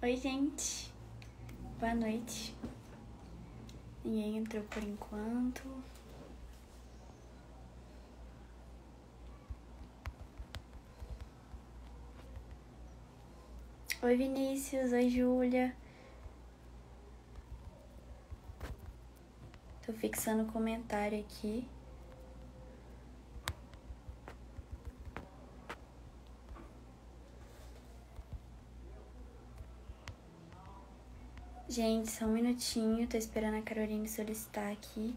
Oi, gente. Boa noite. Ninguém entrou por enquanto. Oi, Vinícius. Oi, Júlia. Tô fixando o comentário aqui. Gente, só um minutinho. Tô esperando a Caroline solicitar aqui.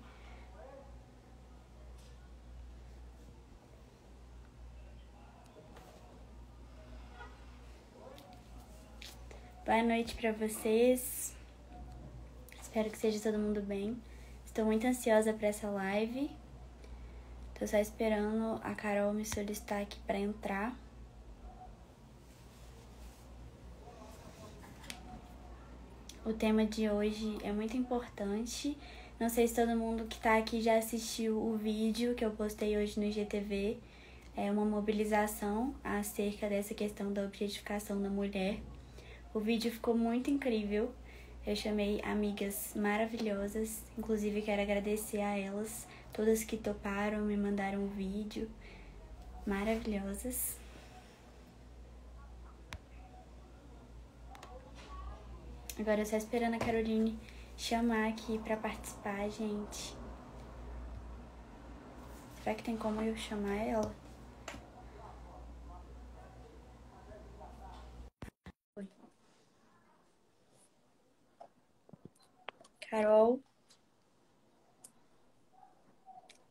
Boa noite pra vocês. Espero que seja todo mundo bem. Estou muito ansiosa pra essa live. Tô só esperando a Carol me solicitar aqui pra entrar. O tema de hoje é muito importante. Não sei se todo mundo que tá aqui já assistiu o vídeo que eu postei hoje no IGTV. É uma mobilização acerca dessa questão da objetificação da mulher. O vídeo ficou muito incrível. Eu chamei amigas maravilhosas. Inclusive, quero agradecer a elas. Todas que toparam, me mandaram um vídeo. Maravilhosas. Agora eu só esperando a Caroline chamar aqui pra participar, gente. Será que tem como eu chamar ela? Oi. Carol.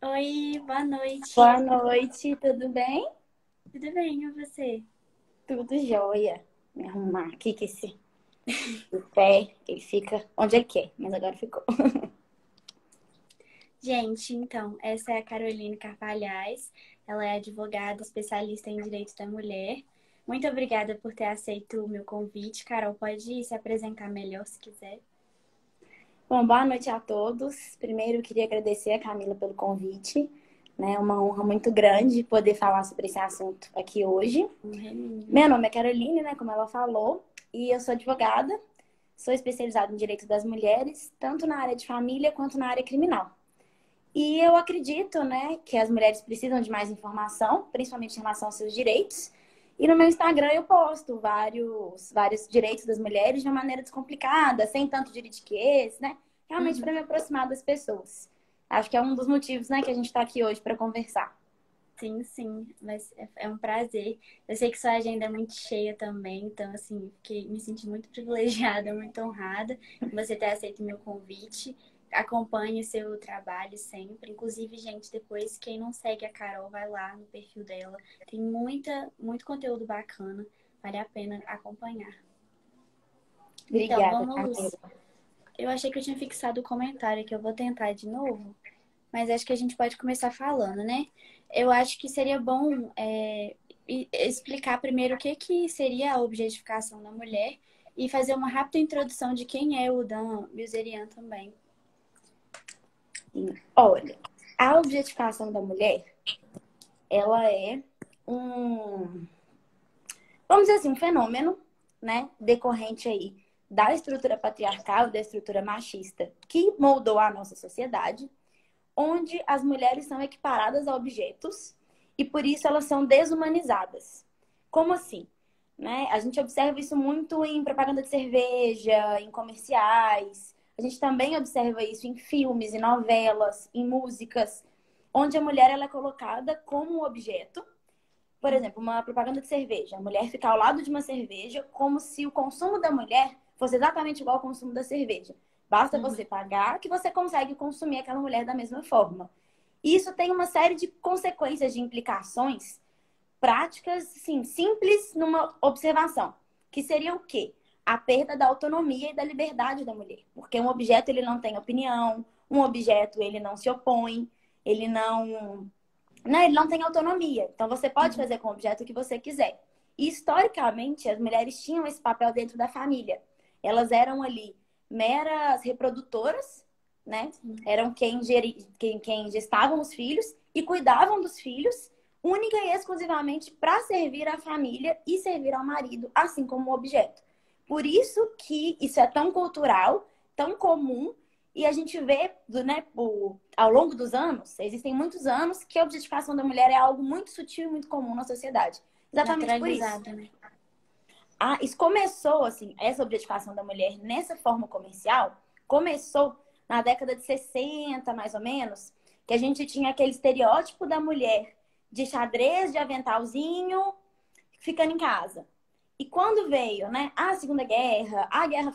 Oi, boa noite. Boa noite, tudo bem? Tudo bem, e você? Tudo jóia. Me arrumar aqui que esse pé, ele fica onde ele quer, mas agora ficou. Gente, então, essa é a Caroline Carvalhais. Ela é advogada especialista em direito da mulher. Muito obrigada por ter aceito o meu convite. Carol, pode se apresentar melhor se quiser. Bom, boa noite a todos. Primeiro, eu queria agradecer a Camila pelo convite. É uma honra muito grande poder falar sobre esse assunto aqui hoje. Meu nome é Caroline, né, como ela falou, e eu sou advogada. Sou especializada em direito das mulheres, tanto na área de família quanto na área criminal. E eu acredito, né, que as mulheres precisam de mais informação, principalmente em relação aos seus direitos. E no meu Instagram eu posto vários direitos das mulheres de uma maneira descomplicada, sem tanto juridiquês, né? Realmente para me aproximar das pessoas. Acho que é um dos motivos, né, que a gente está aqui hoje para conversar. Sim, sim, mas é um prazer. Eu sei que sua agenda é muito cheia também, então, assim, me senti muito privilegiada, muito honrada por você ter aceito o meu convite. Acompanhe o seu trabalho sempre. Inclusive, gente, depois, quem não segue a Carol, vai lá no perfil dela. Tem muito conteúdo bacana, vale a pena acompanhar. Então, Obrigada, vamos. Camila. Eu achei que eu tinha fixado o comentário, que eu vou tentar de novo. Mas acho que a gente pode começar falando, né? Eu acho que seria bom explicar primeiro o que seria a objetificação da mulher e fazer uma rápida introdução de quem é o Dan Bilzerian também. Olha, a objetificação da mulher, ela é vamos dizer assim, um fenômeno, né, decorrente aí da estrutura patriarcal, da estrutura machista, que moldou a nossa sociedade, onde as mulheres são equiparadas a objetos e por isso elas são desumanizadas. Como assim? Né? A gente observa isso muito em propaganda de cerveja, em comerciais. A gente também observa isso em filmes, em novelas, em músicas, onde a mulher ela é colocada como um objeto. Por exemplo, uma propaganda de cerveja. A mulher fica ao lado de uma cerveja como se o consumo da mulher fosse exatamente igual ao consumo da cerveja. Basta você pagar que você consegue consumir aquela mulher da mesma forma. E isso tem uma série de consequências, de implicações práticas, sim, simples numa observação. Que seria o quê? A perda da autonomia e da liberdade da mulher. Porque um objeto ele não tem opinião, um objeto ele não se opõe, ele não tem autonomia. Então, você pode fazer com o objeto o que você quiser. E, historicamente, as mulheres tinham esse papel dentro da família. Elas eram ali meras reprodutoras, né? Eram quem gestavam os filhos e cuidavam dos filhos, única e exclusivamente para servir à família e servir ao marido, assim como o objeto. Por isso que isso é tão cultural, tão comum, e a gente vê, né, ao longo dos anos, existem muitos anos que a objetificação da mulher é algo muito sutil e muito comum na sociedade. Exatamente por isso. Naturalizado, né? Isso começou, assim, essa objetificação da mulher nessa forma comercial, começou na década de 60, mais ou menos, que a gente tinha aquele estereótipo da mulher de xadrez, de aventalzinho, ficando em casa. E quando veio, né, a Segunda Guerra,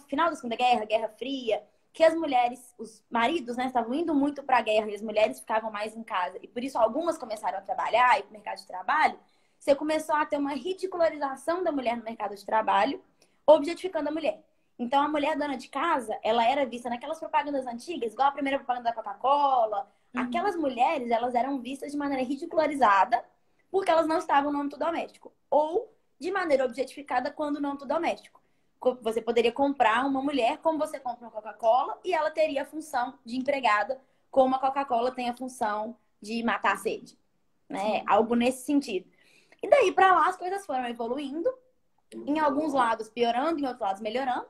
final da Segunda Guerra, Guerra Fria, que as mulheres, os maridos, né, estavam indo muito para a guerra e as mulheres ficavam mais em casa. E por isso algumas começaram a trabalhar e para o mercado de trabalho. Você começou a ter uma ridicularização da mulher no mercado de trabalho, objetificando a mulher. Então, a mulher dona de casa, ela era vista naquelas propagandas antigas, igual a primeira propaganda da Coca-Cola. Aquelas mulheres, elas eram vistas de maneira ridicularizada porque elas não estavam no âmbito doméstico. Ou de maneira objetificada quando no âmbito doméstico. Você poderia comprar uma mulher como você compra uma Coca-Cola e ela teria a função de empregada, como a Coca-Cola tem a função de matar a sede. Né? Algo nesse sentido. E daí para lá as coisas foram evoluindo, em alguns lados piorando, em outros lados melhorando.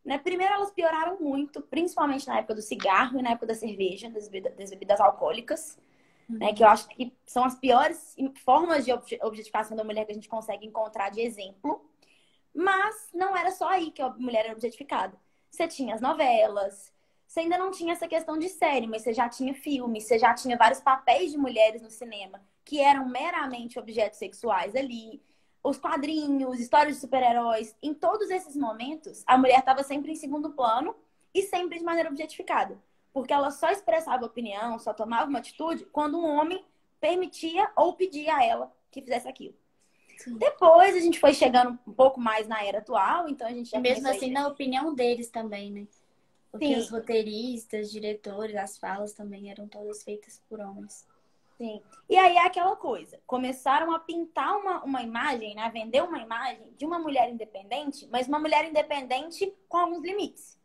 Né? Primeiro elas pioraram muito, principalmente na época do cigarro e na época da cerveja, das bebidas alcoólicas, né? Que eu acho que são as piores formas de objetificação da mulher que a gente consegue encontrar de exemplo. Mas não era só aí que a mulher era objetificada. Você tinha as novelas, você ainda não tinha essa questão de série, mas você já tinha filmes, você já tinha vários papéis de mulheres no cinema que eram meramente objetos sexuais ali, os quadrinhos, histórias de super-heróis. Em todos esses momentos, a mulher estava sempre em segundo plano e sempre de maneira objetificada. Porque ela só expressava opinião, só tomava uma atitude quando um homem permitia ou pedia a ela que fizesse aquilo. Sim. Depois a gente foi chegando um pouco mais na era atual, então a gente já mesmo assim, na opinião deles também, né? Porque Sim. os roteiristas, diretores, as falas também eram todas feitas por homens. Sim. E aí é aquela coisa. Começaram a pintar uma imagem, né? A vender uma imagem de uma mulher independente, mas uma mulher independente com alguns limites.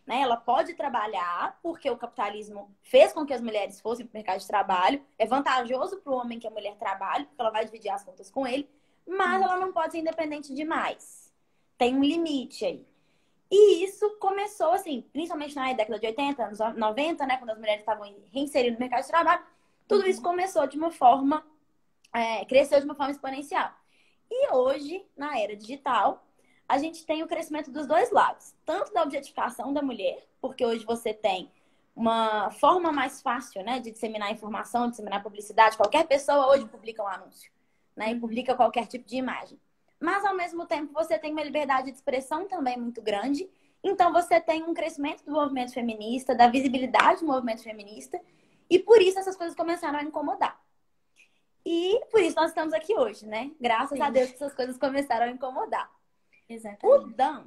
Né? Ela pode trabalhar, porque o capitalismo fez com que as mulheres fossem para o mercado de trabalho. É vantajoso para o homem que a mulher trabalhe, porque ela vai dividir as contas com ele. Mas ela não pode ser independente demais. Tem um limite aí. E isso começou, assim, principalmente na década de 80, anos 90, né? Quando as mulheres estavam reinserindo no mercado de trabalho. Tudo isso começou de uma forma... cresceu de uma forma exponencial. E hoje, na era digital, a gente tem o crescimento dos dois lados. Tanto da objetificação da mulher, porque hoje você tem uma forma mais fácil, né? De disseminar informação, de disseminar publicidade. Qualquer pessoa hoje publica um anúncio. Né, e publica qualquer tipo de imagem. Mas, ao mesmo tempo, você tem uma liberdade de expressão também muito grande. Então, você tem um crescimento do movimento feminista, da visibilidade do movimento feminista. E, por isso, essas coisas começaram a incomodar. E, por isso, nós estamos aqui hoje, né? Graças a Deus que essas coisas começaram a incomodar. Exatamente. O Dan,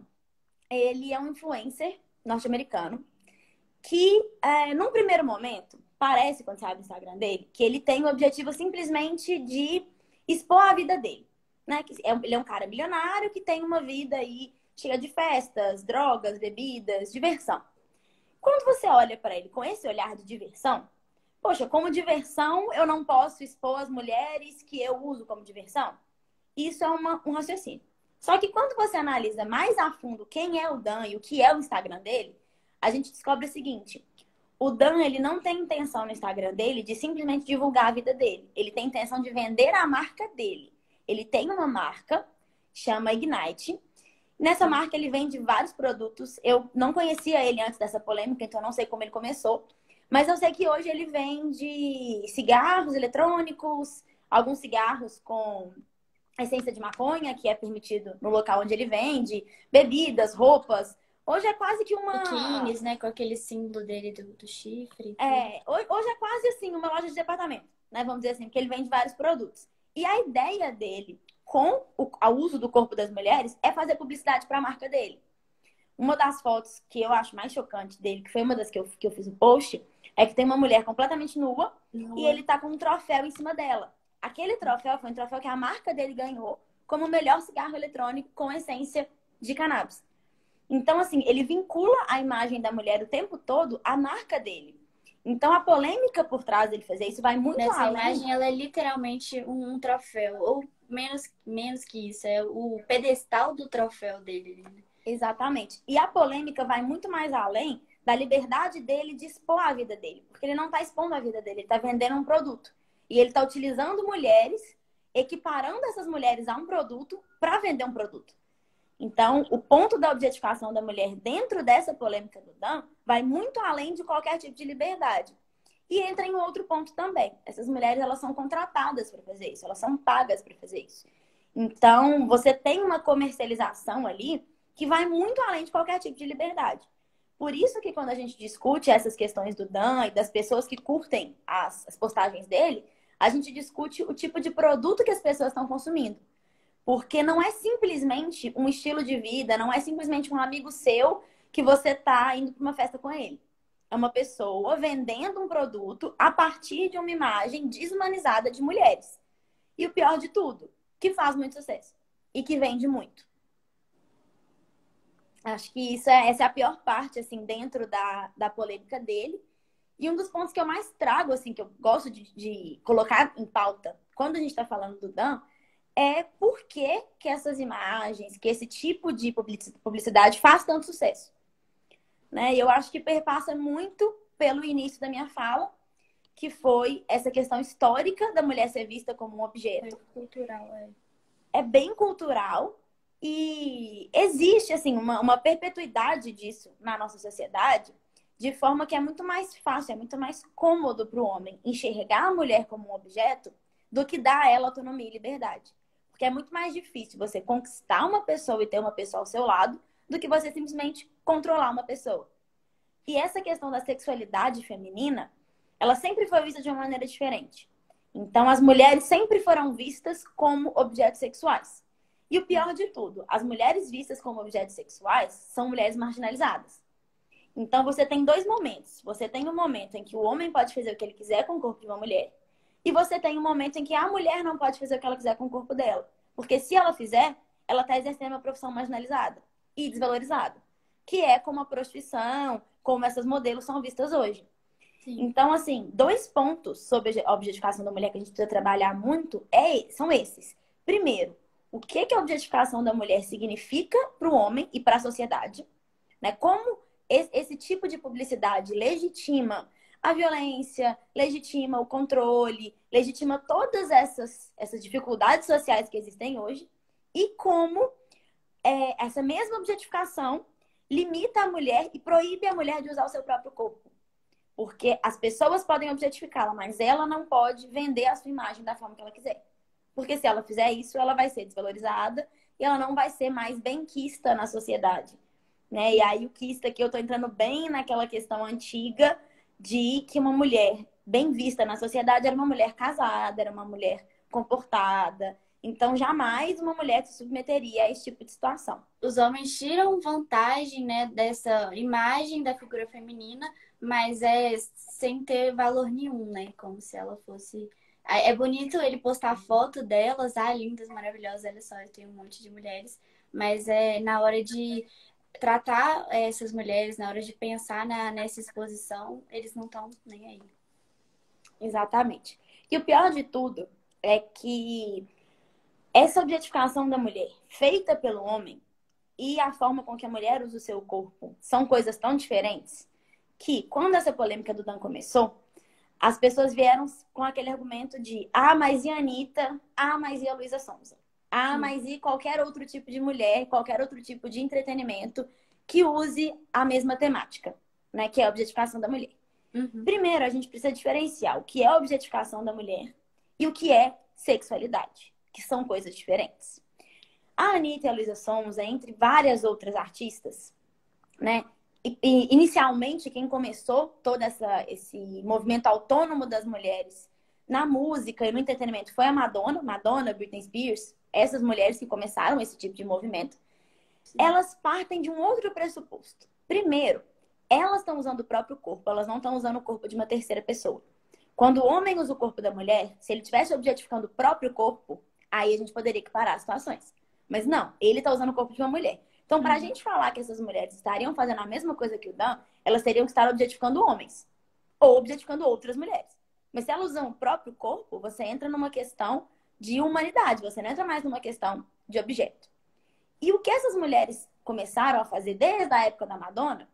ele é um influencer norte-americano que, num primeiro momento, parece, quando você abre o Instagram dele, que ele tem o objetivo simplesmente de expor a vida dele, né? Ele é um cara milionário que tem uma vida aí cheia de festas, drogas, bebidas, diversão. Quando você olha para ele com esse olhar de diversão, poxa, como diversão eu não posso expor as mulheres que eu uso como diversão? Isso é um raciocínio. Só que quando você analisa mais a fundo quem é o Dan e o que é o Instagram dele, a gente descobre o seguinte: o Dan, ele não tem intenção no Instagram dele de simplesmente divulgar a vida dele. Ele tem intenção de vender a marca dele. Ele tem uma marca, chama Ignite. Nessa marca, ele vende vários produtos. Eu não conhecia ele antes dessa polêmica, então eu não sei como ele começou. Mas eu sei que hoje ele vende cigarros eletrônicos, alguns cigarros com essência de maconha, que é permitido no local onde ele vende, bebidas, roupas. Hoje é quase que uma... biquínis, né? Com aquele símbolo dele do chifre. Hoje é quase assim uma loja de departamento, né? Vamos dizer assim, porque ele vende vários produtos. E a ideia dele com o uso do corpo das mulheres é fazer publicidade para a marca dele. Uma das fotos que eu acho mais chocante dele, que foi uma das que eu fiz o post, é que tem uma mulher completamente nua e ele tá com um troféu em cima dela. Aquele troféu foi um troféu que a marca dele ganhou como o melhor cigarro eletrônico com essência de cannabis. Então, assim, ele vincula a imagem da mulher o tempo todo à marca dele. Então, a polêmica por trás dele fazer isso vai muito Nessa além. imagem, ela é literalmente um troféu. Ou menos que isso, é o pedestal do troféu dele, né? Exatamente. E a polêmica vai muito mais além da liberdade dele de expor a vida dele. Porque ele não está expondo a vida dele, ele está vendendo um produto. E ele está utilizando mulheres, equiparando essas mulheres a um produto para vender um produto. Então, o ponto da objetificação da mulher dentro dessa polêmica do Dan vai muito além de qualquer tipo de liberdade. E entra em outro ponto também. Essas mulheres, elas são contratadas para fazer isso, elas são pagas para fazer isso. Então, você tem uma comercialização ali que vai muito além de qualquer tipo de liberdade. Por isso que quando a gente discute essas questões do Dan e das pessoas que curtem as postagens dele, a gente discute o tipo de produto que as pessoas estão consumindo. Porque não é simplesmente um estilo de vida, não é simplesmente um amigo seu que você está indo para uma festa com ele. É uma pessoa vendendo um produto a partir de uma imagem desumanizada de mulheres. E o pior de tudo, que faz muito sucesso e que vende muito. Acho que essa é a pior parte, assim, dentro da polêmica dele. E um dos pontos que eu mais trago, assim, que eu gosto de colocar em pauta quando a gente está falando do Dan, é por que essas imagens, que esse tipo de publicidade faz tanto sucesso. Né? E eu acho que perpassa muito pelo início da minha fala, que foi essa questão histórica da mulher ser vista como um objeto. É cultural, É bem cultural e existe, assim, uma perpetuidade disso na nossa sociedade, de forma que é muito mais fácil, é muito mais cômodo para o homem enxergar a mulher como um objeto do que dar a ela autonomia e liberdade. Porque é muito mais difícil você conquistar uma pessoa e ter uma pessoa ao seu lado do que você simplesmente controlar uma pessoa. E essa questão da sexualidade feminina, ela sempre foi vista de uma maneira diferente. Então, as mulheres sempre foram vistas como objetos sexuais. E o pior de tudo, as mulheres vistas como objetos sexuais são mulheres marginalizadas. Então, você tem dois momentos. Você tem um momento em que o homem pode fazer o que ele quiser com o corpo de uma mulher. E você tem um momento em que a mulher não pode fazer o que ela quiser com o corpo dela. Porque se ela fizer, ela está exercendo uma profissão marginalizada e desvalorizada. Que é como a prostituição, como essas modelos são vistas hoje. Sim. Então, assim, dois pontos sobre a objetificação da mulher que a gente precisa trabalhar muito são esses. Primeiro, o que a objetificação da mulher significa para o homem e para a sociedade. Né? Como esse tipo de publicidade legitima a violência, legitima o controle, legitima todas essas dificuldades sociais que existem hoje. E como essa mesma objetificação limita a mulher e proíbe a mulher de usar o seu próprio corpo. Porque as pessoas podem objetificá-la, mas ela não pode vender a sua imagem da forma que ela quiser. Porque se ela fizer isso, ela vai ser desvalorizada e ela não vai ser mais benquista na sociedade. Né? E aí o quista aqui eu tô entrando bem naquela questão antiga de que uma mulher bem vista na sociedade era uma mulher casada, era uma mulher comportada. Então, jamais uma mulher se submeteria a esse tipo de situação. Os homens tiram vantagem, né, dessa imagem da figura feminina, mas sem ter valor nenhum, né? Como se ela fosse... É bonito ele postar foto delas, lindas, maravilhosas, olha só, eu tenho um monte de mulheres, mas na hora de tratar essas mulheres, na hora de pensar nessa exposição, eles não estão nem aí. Exatamente. E o pior de tudo é que essa objetificação da mulher feita pelo homem e a forma com que a mulher usa o seu corpo são coisas tão diferentes que, quando essa polêmica do Dan começou, as pessoas vieram com aquele argumento de mas e a Anitta? Mas e a Luísa Sonza? Mas e qualquer outro tipo de mulher, qualquer outro tipo de entretenimento que use a mesma temática, né? Que é a objetificação da mulher. Uhum. Primeiro, a gente precisa diferenciar o que é a objetificação da mulher e o que é sexualidade, que são coisas diferentes. A Anitta e a Luísa Sonza, entre várias outras artistas, né? E inicialmente, quem começou todo esse movimento autônomo das mulheres na música e no entretenimento foi a Madonna, Britney Spears, essas mulheres que começaram esse tipo de movimento. Sim. Elas partem de um outro pressuposto. Primeiro, elas estão usando o próprio corpo, elas não estão usando o corpo de uma terceira pessoa. Quando o homem usa o corpo da mulher, se ele estivesse objetificando o próprio corpo, aí a gente poderia equiparar as situações. Mas não, ele está usando o corpo de uma mulher. Então, para a gente falar que essas mulheres estariam fazendo a mesma coisa que o Dan, elas teriam que estar objetificando homens. Ou objetificando outras mulheres. Mas se elas usam o próprio corpo, você entra numa questão de humanidade. Você não entra mais numa questão de objeto. E o que essas mulheres começaram a fazer desde a época da Madonna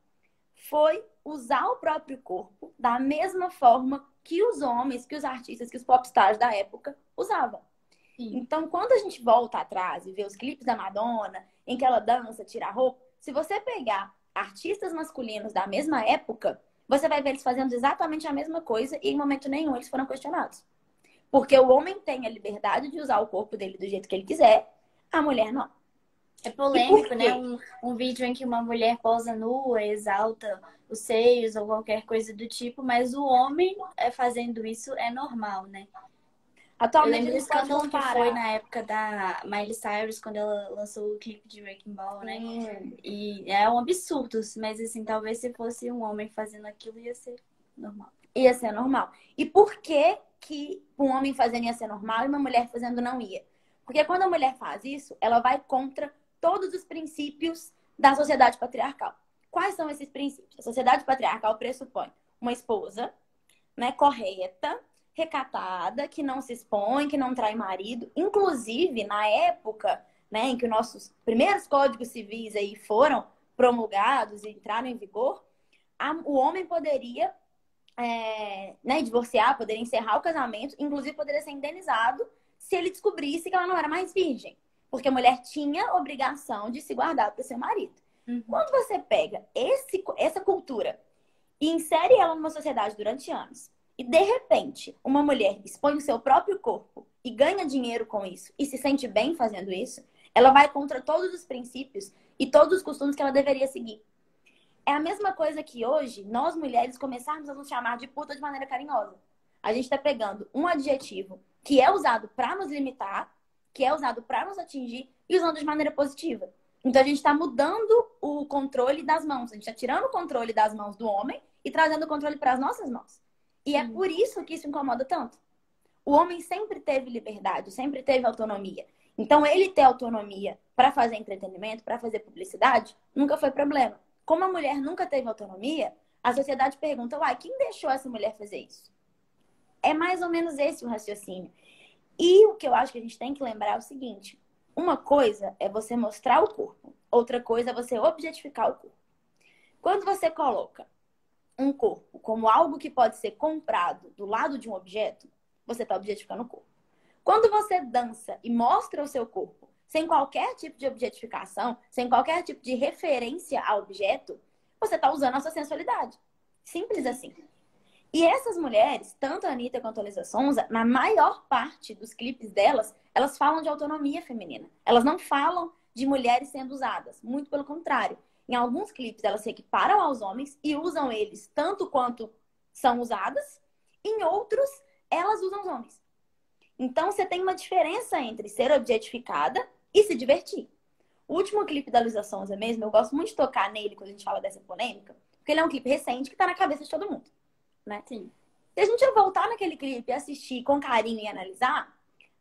foi usar o próprio corpo da mesma forma que os homens, que os artistas, que os popstars da época usavam. Sim. Então, quando a gente volta atrás e vê os clipes da Madonna, em que ela dança, tira a roupa, se você pegar artistas masculinos da mesma época, você vai ver eles fazendo exatamente a mesma coisa e em momento nenhum eles foram questionados. Porque o homem tem a liberdade de usar o corpo dele do jeito que ele quiser, a mulher não. É polêmico, né? Um vídeo em que uma mulher posa nua, exalta os seios ou qualquer coisa do tipo, mas o homem fazendo isso é normal, né? Atualmente, eu lembro do escândalo que foi na época da Miley Cyrus, quando ela lançou o clipe de Wrecking Ball, né? E é um absurdo, mas assim, talvez se fosse um homem fazendo aquilo, ia ser normal. Ia ser normal. E por que que um homem fazendo ia ser normal e uma mulher fazendo não ia? Porque quando a mulher faz isso, ela vai contra todos os princípios da sociedade patriarcal. Quais são esses princípios? A sociedade patriarcal pressupõe uma esposa, né, correta, recatada, que não se expõe, que não trai marido. Inclusive, na época, né, em que os nossos primeiros códigos civis aí foram promulgados e entraram em vigor, o homem poderia né, divorciar, poderia encerrar o casamento, inclusive poderia ser indenizado se ele descobrisse que ela não era mais virgem. Porque a mulher tinha obrigação de se guardar para o seu marido. Quando você pega essa cultura e insere ela numa sociedade durante anos, e de repente uma mulher expõe o seu próprio corpo e ganha dinheiro com isso, e se sente bem fazendo isso, ela vai contra todos os princípios e todos os costumes que ela deveria seguir. É a mesma coisa que hoje nós mulheres começarmos a nos chamar de puta de maneira carinhosa. A gente está pegando um adjetivo que é usado para nos limitar, que é usado para nos atingir e usando de maneira positiva. Então a gente está mudando o controle das mãos. A gente está tirando o controle das mãos do homem e trazendo o controle para as nossas mãos. E é por isso que isso incomoda tanto. O homem sempre teve liberdade, sempre teve autonomia. Então ele ter autonomia para fazer entretenimento, para fazer publicidade, nunca foi problema. Como a mulher nunca teve autonomia, a sociedade pergunta, uai, quem deixou essa mulher fazer isso? É mais ou menos esse o raciocínio. E o que eu acho que a gente tem que lembrar é o seguinte: uma coisa é você mostrar o corpo, outra coisa é você objetificar o corpo. Quando você coloca um corpo como algo que pode ser comprado do lado de um objeto, você está objetificando o corpo. Quando você dança e mostra o seu corpo sem qualquer tipo de objetificação, sem qualquer tipo de referência ao objeto, você está usando a sua sensualidade. Simples assim. E essas mulheres, tanto a Anitta quanto a Luísa Sonza, na maior parte dos clipes delas, elas falam de autonomia feminina. Elas não falam de mulheres sendo usadas. Muito pelo contrário. Em alguns clipes, elas se equiparam aos homens e usam eles tanto quanto são usadas. Em outros, elas usam os homens. Então, você tem uma diferença entre ser objetificada e se divertir. O último clipe da Luísa Sonza mesmo, eu gosto muito de tocar nele quando a gente fala dessa polêmica, porque ele é um clipe recente que tá na cabeça de todo mundo. Né? Sim. Se a gente voltar naquele clipe e assistir com carinho e analisar,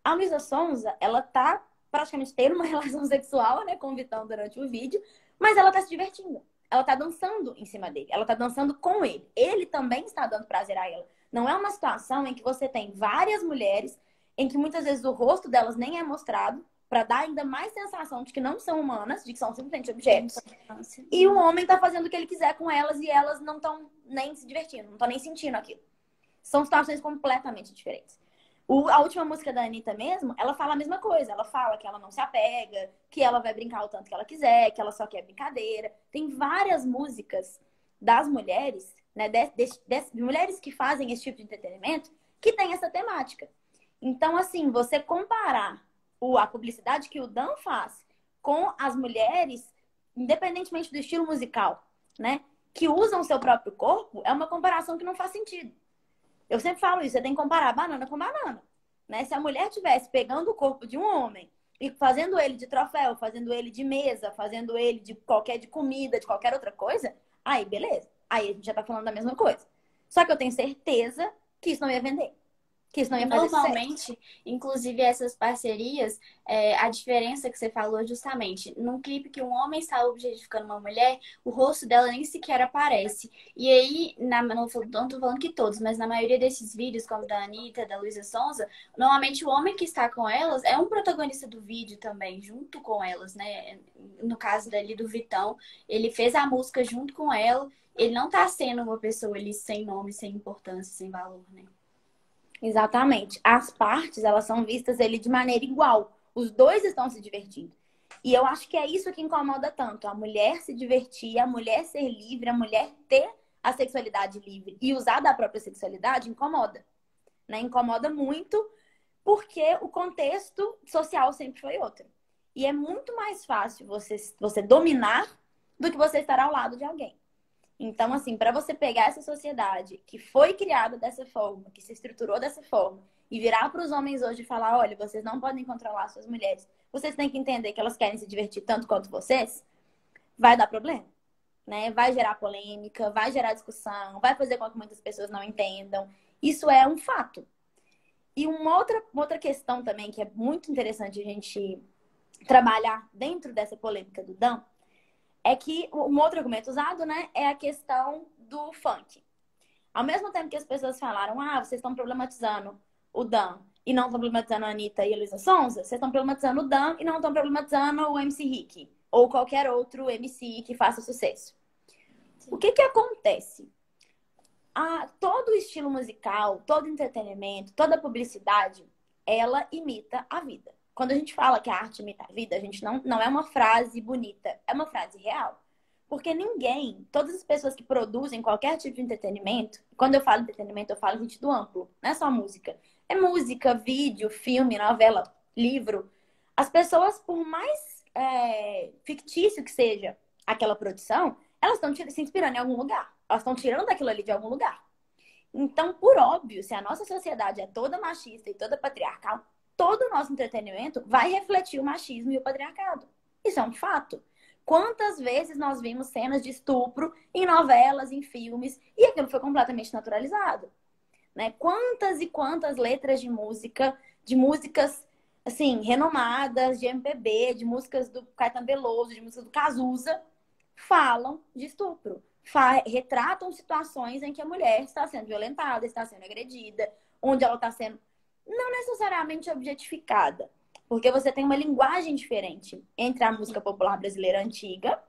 a Luísa Sonza, ela tá praticamente tendo uma relação sexual, né, com o Vitão durante o vídeo, mas ela tá se divertindo. Ela tá dançando em cima dele, ela tá dançando com ele. Ele também está dando prazer a ela. Não é uma situação em que você tem várias mulheres, em que muitas vezes o rosto delas nem é mostrado, para dar ainda mais sensação de que não são humanas, de que são simplesmente objetos. E o homem tá fazendo o que ele quiser com elas e elas não estão nem se divertindo, não estão nem sentindo aquilo. São situações completamente diferentes. A última música da Anitta mesmo, ela fala a mesma coisa. Ela fala que ela não se apega, que ela vai brincar o tanto que ela quiser, que ela só quer brincadeira. Tem várias músicas das mulheres, né, de mulheres que fazem esse tipo de entretenimento, que tem essa temática. Então, assim, você comparar a publicidade que o Dan faz com as mulheres, independentemente do estilo musical, né, que usam o seu próprio corpo, é uma comparação que não faz sentido. Eu sempre falo isso, você tem que comparar banana com banana, né? Se a mulher estivesse pegando o corpo de um homem e fazendo ele de troféu, fazendo ele de mesa, fazendo ele de comida, de qualquer outra coisa, aí beleza. Aí a gente já tá falando da mesma coisa. Só que eu tenho certeza que isso não ia vender. que isso não E ia fazer sucesso. normalmente, inclusive essas parcerias, a diferença que você falou justamente, num clipe que um homem está objetificando uma mulher, o rosto dela nem sequer aparece. E aí, não tô falando que todos, mas na maioria desses vídeos, como da Anitta, da Luísa Sonza, normalmente o homem que está com elas é um protagonista do vídeo também, junto com elas, né? No caso dali do Vitão, ele fez a música junto com ela, ele não tá sendo uma pessoa ali sem nome, sem importância, sem valor, né? Exatamente. As partes, elas são vistas ele de maneira igual. Os dois estão se divertindo. E eu acho que é isso que incomoda tanto. A mulher se divertir, a mulher ser livre, a mulher ter a sexualidade livre e usar da própria sexualidade incomoda, né? Incomoda muito porque o contexto social sempre foi outro. E é muito mais fácil você dominar do que você estar ao lado de alguém. Então, assim, para você pegar essa sociedade que foi criada dessa forma, que se estruturou dessa forma, e virar para os homens hoje e falar: olha, vocês não podem controlar suas mulheres, vocês têm que entender que elas querem se divertir tanto quanto vocês, vai dar problema, né? Vai gerar polêmica, vai gerar discussão, vai fazer com que muitas pessoas não entendam. Isso é um fato. E uma outra questão também que é muito interessante a gente trabalhar dentro dessa polêmica do Dan é que um outro argumento usado, né, é a questão do funk. Ao mesmo tempo que as pessoas falaram: ah, vocês estão problematizando o Dan e não estão problematizando a Anitta e a Luísa Sonza, vocês estão problematizando o Dan e não estão problematizando o MC Rick ou qualquer outro MC que faça sucesso. O que que acontece? Todo estilo musical, todo entretenimento, toda publicidade, ela imita a vida. Quando a gente fala que a arte imita a vida, a gente não é uma frase bonita, é uma frase real. Porque ninguém, todas as pessoas que produzem qualquer tipo de entretenimento, quando eu falo entretenimento, eu falo em sentido amplo, não é só música. É música, vídeo, filme, novela, livro. As pessoas, por mais fictício que seja aquela produção, elas estão se inspirando em algum lugar. Elas estão tirando daquilo ali de algum lugar. Então, por óbvio, se a nossa sociedade é toda machista e toda patriarcal, todo o nosso entretenimento vai refletir o machismo e o patriarcado. Isso é um fato. Quantas vezes nós vimos cenas de estupro em novelas, em filmes, e aquilo foi completamente naturalizado, né? Quantas e quantas letras de músicas, assim, renomadas, de MPB, de músicas do Caetano Veloso, de músicas do Cazuza, falam de estupro. Retratam situações em que a mulher está sendo violentada, está sendo agredida, onde ela está sendo não necessariamente objetificada, porque você tem uma linguagem diferente entre a música popular brasileira antiga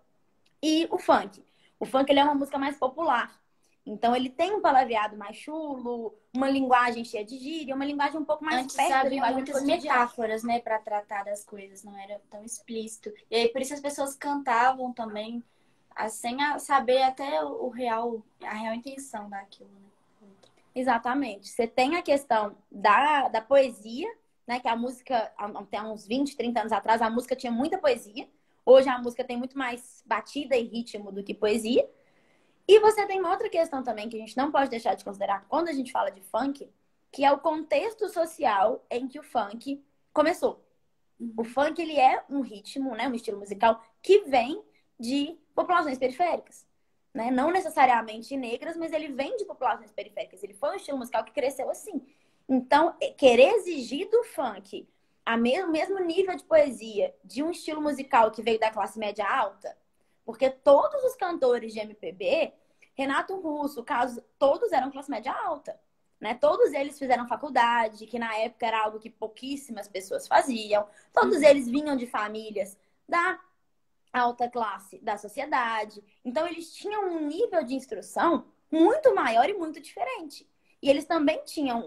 e o funk. O funk, ele é uma música mais popular. Então, ele tem um palavreado mais chulo, uma linguagem cheia de gíria, uma linguagem um pouco mais Antes perto da havia linguagem muitas cotidiana. metáforas, né, para tratar das coisas, não era tão explícito. E aí por isso as pessoas cantavam também, sem saber até a real intenção daquilo, né? Exatamente. Você tem a questão da poesia, né? Que a música, até uns 20, 30 anos atrás, a música tinha muita poesia. Hoje a música tem muito mais batida e ritmo do que poesia. E você tem uma outra questão também que a gente não pode deixar de considerar quando a gente fala de funk, que é o contexto social em que o funk começou. O funk, ele é um ritmo, né? Um estilo musical que vem de populações periféricas. Né? Não necessariamente negras, mas ele vem de populações periféricas. Ele foi um estilo musical que cresceu assim. Então, querer exigir do funk o mesmo nível de poesia de um estilo musical que veio da classe média alta, porque todos os cantores de MPB, Renato Russo, Caso, todos eram classe média alta. Né? Todos eles fizeram faculdade, que na época era algo que pouquíssimas pessoas faziam. Todos eles vinham de famílias da alta classe da sociedade. Então, eles tinham um nível de instrução muito maior e muito diferente. E eles também tinham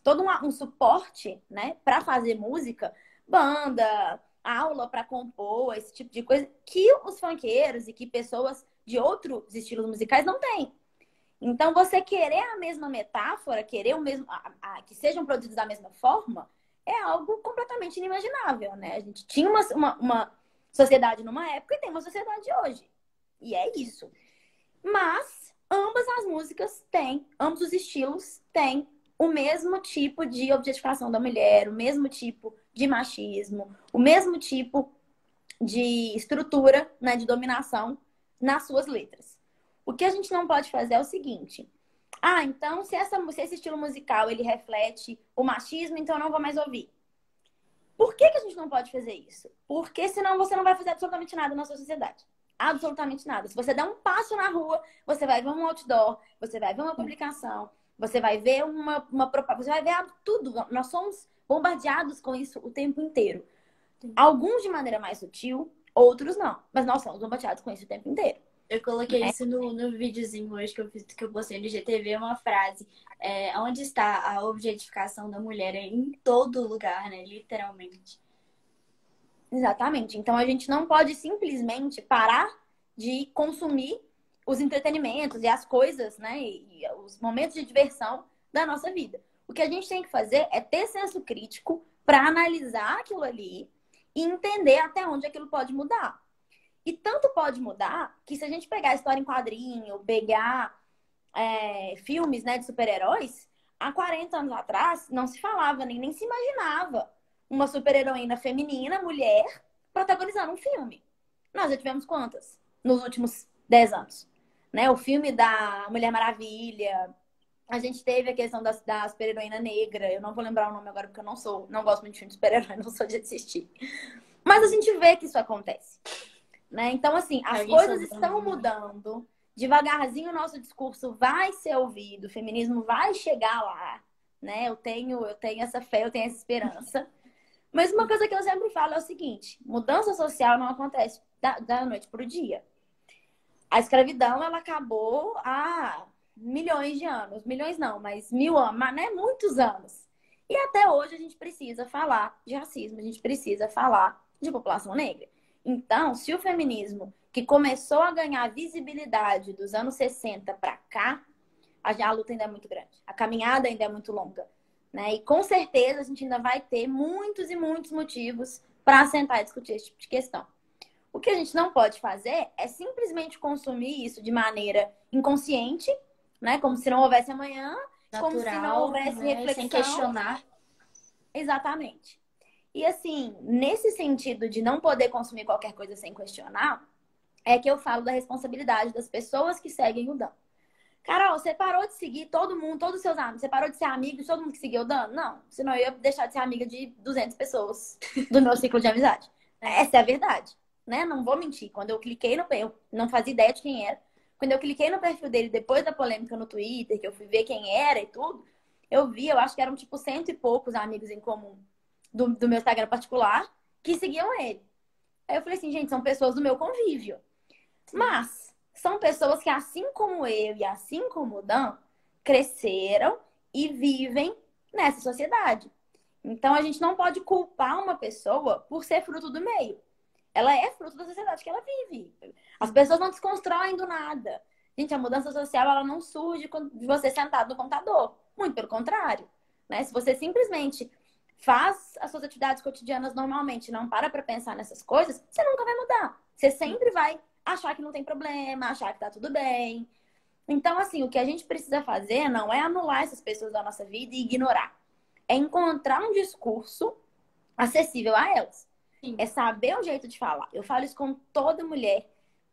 todo um suporte, né, para fazer música, banda, aula para compor, esse tipo de coisa, que os funkeiros e que pessoas de outros estilos musicais não têm. Então, você querer a mesma metáfora, querer o mesmo, que sejam produzidos da mesma forma, é algo completamente inimaginável, né? A gente tinha uma sociedade numa época e tem uma sociedade hoje. E é isso. Mas ambas as músicas têm, ambos os estilos têm o mesmo tipo de objetificação da mulher, o mesmo tipo de machismo, o mesmo tipo de estrutura, né, de dominação nas suas letras. O que a gente não pode fazer é o seguinte: Ah, então se esse estilo musical ele reflete o machismo, então eu não vou mais ouvir. Por que a gente não pode fazer isso? Porque senão você não vai fazer absolutamente nada na sua sociedade. Absolutamente nada. Se você der um passo na rua, você vai ver um outdoor, você vai ver uma publicação, você vai ver uma propaganda, você vai ver tudo. Nós somos bombardeados com isso o tempo inteiro. Alguns de maneira mais sutil, outros não. Mas nós somos bombardeados com isso o tempo inteiro. Eu coloquei isso no videozinho hoje que eu postei no GTV, uma frase. Onde está a objetificação da mulher? É em todo lugar, né? Literalmente. Exatamente. Então a gente não pode simplesmente parar de consumir os entretenimentos e as coisas, né? E os momentos de diversão da nossa vida. O que a gente tem que fazer é ter senso crítico para analisar aquilo ali e entender até onde aquilo pode mudar. E tanto pode mudar que se a gente pegar a história em quadrinho, pegar filmes, né, de super-heróis, há 40 anos atrás não se falava, nem se imaginava uma super-heroína feminina, mulher, protagonizando um filme. Nós já tivemos quantas? Nos últimos 10 anos. Né? O filme da Mulher Maravilha. A gente teve a questão da super-heroína negra. Eu não vou lembrar o nome agora porque eu não gosto muito de filme de super-herói, não sou de assistir. Mas a gente vê que isso acontece. Né? Então, assim, as coisas estão mudando. Devagarzinho o nosso discurso vai ser ouvido, o feminismo vai chegar lá. Né? Eu tenho essa fé, eu tenho essa esperança. Mas uma coisa que eu sempre falo é o seguinte: mudança social não acontece da noite para o dia. A escravidão, ela acabou há milhões de anos. Milhões não, mas 1000 anos, mas, né? Muitos anos. E até hoje a gente precisa falar de racismo, a gente precisa falar de população negra. Então, se o feminismo, que começou a ganhar visibilidade dos anos 60 para cá, a luta ainda é muito grande. A caminhada ainda é muito longa. Né? E com certeza a gente ainda vai ter muitos e muitos motivos para sentar e discutir esse tipo de questão. O que a gente não pode fazer é simplesmente consumir isso de maneira inconsciente, né? Como se não houvesse amanhã, natural, como se não houvesse reflexão. Sem questionar. Exatamente. E assim, nesse sentido de não poder consumir qualquer coisa sem questionar, é que eu falo da responsabilidade das pessoas que seguem o Dan. Carol, você parou de seguir todo mundo, todos os seus amigos? Você parou de ser amigo de todo mundo que seguiu o Dan? Não, senão eu ia deixar de ser amiga de 200 pessoas do meu ciclo de amizade. Essa é a verdade, né? Não vou mentir. Quando eu cliquei eu não fazia ideia de quem era. Quando eu cliquei no perfil dele depois da polêmica no Twitter, que eu fui ver quem era e tudo, eu acho que eram tipo 100 e poucos amigos em comum do meu Instagram particular que seguiam ele. Aí eu falei assim, gente, são pessoas do meu convívio. Mas são pessoas que, assim como eu e assim como o Dan, cresceram e vivem nessa sociedade. Então, a gente não pode culpar uma pessoa por ser fruto do meio. Ela é fruto da sociedade que ela vive. As pessoas não desconstroem do nada. Gente, a mudança social, ela não surge de você sentado no computador. Muito pelo contrário. Né? Se você simplesmente faz as suas atividades cotidianas normalmente, não para pensar nessas coisas, você nunca vai mudar. Você sempre vai achar que não tem problema, achar que tá tudo bem. Então, assim, o que a gente precisa fazer não é anular essas pessoas da nossa vida e ignorar. É encontrar um discurso acessível a elas. Sim. É saber o jeito de falar. Eu falo isso com toda mulher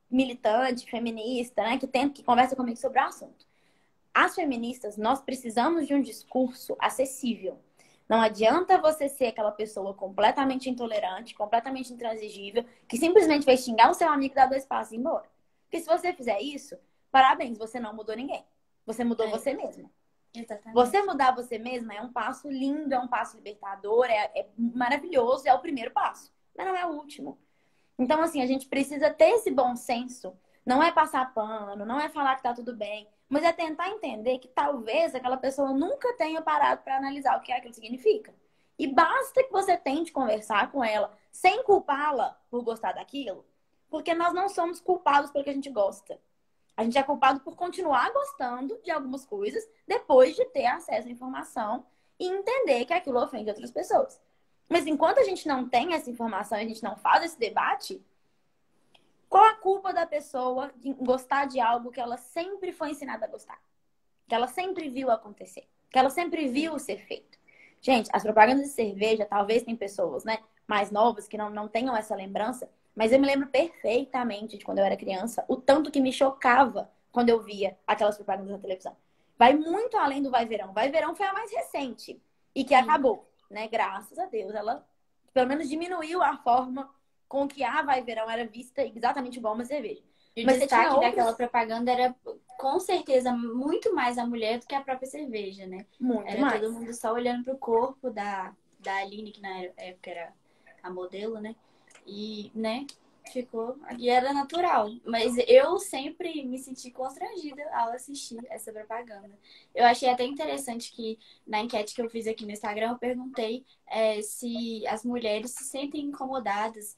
militante, feminista, né, que conversa comigo sobre o assunto. As feministas, nós precisamos de um discurso acessível. Não adianta você ser aquela pessoa completamente intolerante, completamente intransigível, que simplesmente vai xingar o seu amigo e dar 2 passos e ir embora. Porque se você fizer isso, parabéns, você não mudou ninguém. Você mudou você mesma. Exatamente. Você mudar você mesma é um passo lindo, é um passo libertador, é maravilhoso, é o primeiro passo. Mas não é o último. Então, assim, a gente precisa ter esse bom senso. Não é passar pano, não é falar que tá tudo bem. Mas é tentar entender que talvez aquela pessoa nunca tenha parado para analisar o que aquilo significa. E basta que você tente conversar com ela sem culpá-la por gostar daquilo. Porque nós não somos culpados pelo que a gente gosta. A gente é culpado por continuar gostando de algumas coisas depois de ter acesso à informação e entender que aquilo ofende outras pessoas. Mas enquanto a gente não tem essa informação e a gente não faz esse debate, qual a culpa da pessoa de gostar de algo que ela sempre foi ensinada a gostar? Que ela sempre viu acontecer? Que ela sempre viu ser feito? Gente, as propagandas de cerveja, talvez tem pessoas, né, mais novas que não tenham essa lembrança, mas eu me lembro perfeitamente de quando eu era criança, o tanto que me chocava quando eu via aquelas propagandas na televisão. vai muito além do Vai Verão. Vai Verão foi a mais recente e que acabou, né? Graças a Deus, ela pelo menos diminuiu a forma com que a Vai Verão era vista exatamente igual uma cerveja. E o Mas você tinha destaque daquela outros propaganda era, com certeza, muito mais a mulher do que a própria cerveja, né? muito Era todo mais. mundo só olhando pro corpo da Aline, que na época era a modelo, né? E, né, ficou. E era natural. Mas eu sempre me senti constrangida ao assistir essa propaganda. Eu achei até interessante que na enquete que eu fiz aqui no Instagram, eu perguntei se as mulheres se sentem incomodadas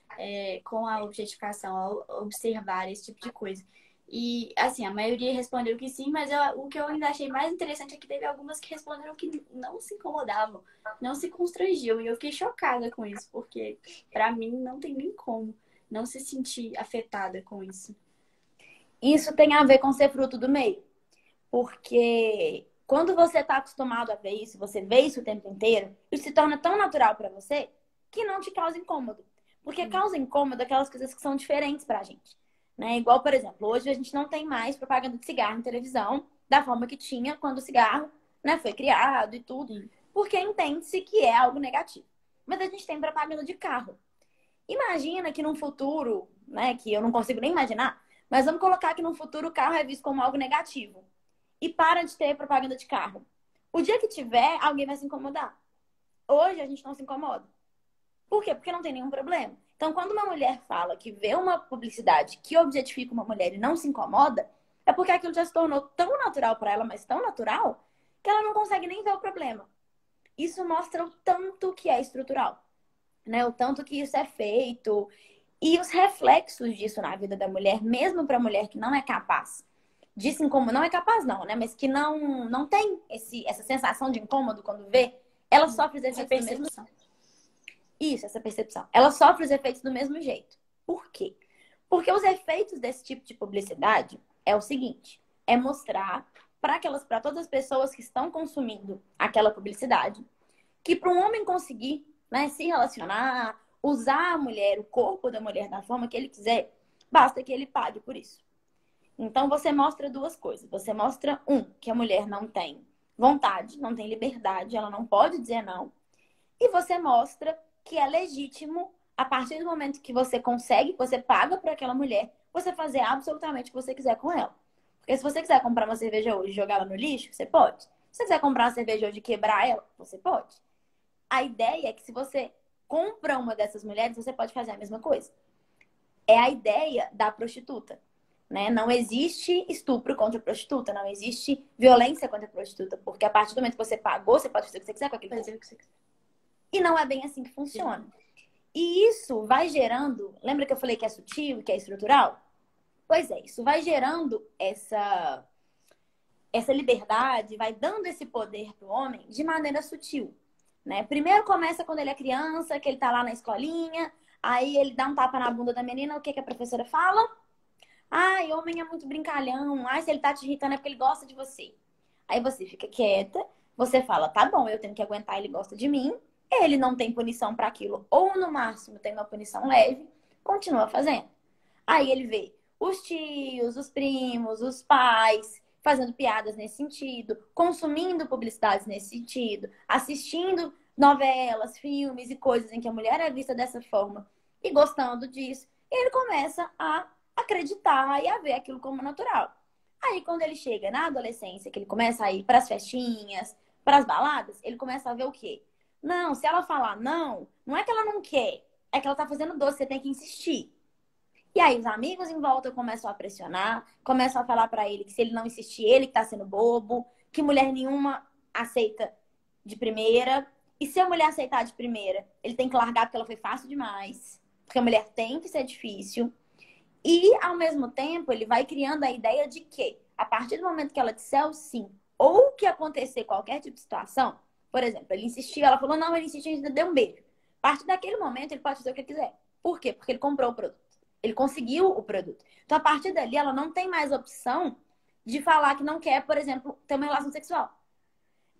com a objetificação, ao observar esse tipo de coisa. E, assim, a maioria respondeu que sim, mas o que eu ainda achei mais interessante é que teve algumas que responderam que não se incomodavam, não se constrangiam. E eu fiquei chocada com isso, porque pra mim não tem nem como não se sentir afetada com isso. Isso tem a ver com ser fruto do meio. Porque quando você está acostumado a ver isso, você vê isso o tempo inteiro, isso se torna tão natural para você que não te causa incômodo. Porque causa incômodo aquelas coisas que são diferentes pra gente. Né? Igual, por exemplo, hoje a gente não tem mais propaganda de cigarro em televisão da forma que tinha quando o cigarro, né, foi criado e tudo. Sim. Porque entende-se que é algo negativo. Mas a gente tem propaganda de carro. Imagina que num futuro, né, que eu não consigo nem imaginar, mas vamos colocar que num futuro o carro é visto como algo negativo. E para de ter propaganda de carro. O dia que tiver, alguém vai se incomodar. Hoje a gente não se incomoda. Por quê? Porque não tem nenhum problema. Então, quando uma mulher fala que vê uma publicidade que objetifica uma mulher e não se incomoda, é porque aquilo já se tornou tão natural para ela, mas tão natural, que ela não consegue nem ver o problema. Isso mostra o tanto que é estrutural, né? O tanto que isso é feito e os reflexos disso na vida da mulher, mesmo para a mulher que não é capaz de se incomodar, não é capaz não, né? Mas que não tem essa sensação de incômodo quando vê, ela sofre os Essa efeitos do mesmo. percepção. Isso, essa percepção. Ela sofre os efeitos do mesmo jeito. Por quê? Porque os efeitos desse tipo de publicidade é o seguinte: é mostrar para todas as pessoas que estão consumindo aquela publicidade que para um homem conseguir, né, se relacionar, usar a mulher, o corpo da mulher da forma que ele quiser, basta que ele pague por isso. Então você mostra duas coisas. Você mostra, que a mulher não tem vontade, não tem liberdade, ela não pode dizer não. E você mostra que é legítimo, a partir do momento que você consegue, que você paga para aquela mulher, você fazer absolutamente o que você quiser com ela. Porque se você quiser comprar uma cerveja hoje e jogar ela no lixo, você pode. Se você quiser comprar uma cerveja hoje e quebrar ela, você pode. A ideia é que se você compra uma dessas mulheres, você pode fazer a mesma coisa. É a ideia da prostituta. Né? Não existe estupro contra a prostituta, não existe violência contra a prostituta, porque a partir do momento que você pagou, você pode fazer o que você quiser com aquele corpo. E não é bem assim que funciona. E isso vai gerando, lembra que eu falei que é sutil e que é estrutural? Pois é, isso vai gerando essa liberdade, vai dando esse poder pro homem de maneira sutil. Né? Primeiro começa quando ele é criança, que ele tá lá na escolinha, aí ele dá um tapa na bunda da menina, o que a professora fala? Ai, homem é muito brincalhão. Ai, se ele tá te irritando é porque ele gosta de você. Aí você fica quieta, você fala, tá bom, eu tenho que aguentar, ele gosta de mim. Ele não tem punição para aquilo, ou no máximo tem uma punição leve, continua fazendo. Aí ele vê os tios, os primos, os pais fazendo piadas nesse sentido, consumindo publicidades nesse sentido, assistindo novelas, filmes e coisas em que a mulher é vista dessa forma e gostando disso. E ele começa a acreditar e a ver aquilo como natural. Aí, quando ele chega na adolescência, que ele começa a ir para as festinhas, para as baladas, ele começa a ver o quê? Não, se ela falar não, não é que ela não quer, é que ela tá fazendo doce, você tem que insistir. E aí os amigos em volta começam a pressionar, começam a falar pra ele que se ele não insistir, ele que tá sendo bobo, que mulher nenhuma aceita de primeira. E se a mulher aceitar de primeira, ele tem que largar porque ela foi fácil demais. Porque a mulher tem que ser difícil. E, ao mesmo tempo, ele vai criando a ideia de que, a partir do momento que ela disser o sim, ou que acontecer qualquer tipo de situação, por exemplo, ele insistiu, ela falou, não, ele insistiu, ainda deu um beijo. A partir daquele momento, ele pode fazer o que ele quiser. Por quê? Porque ele comprou o produto. Ele conseguiu o produto. Então, a partir dali, ela não tem mais opção de falar que não quer, por exemplo, ter uma relação sexual.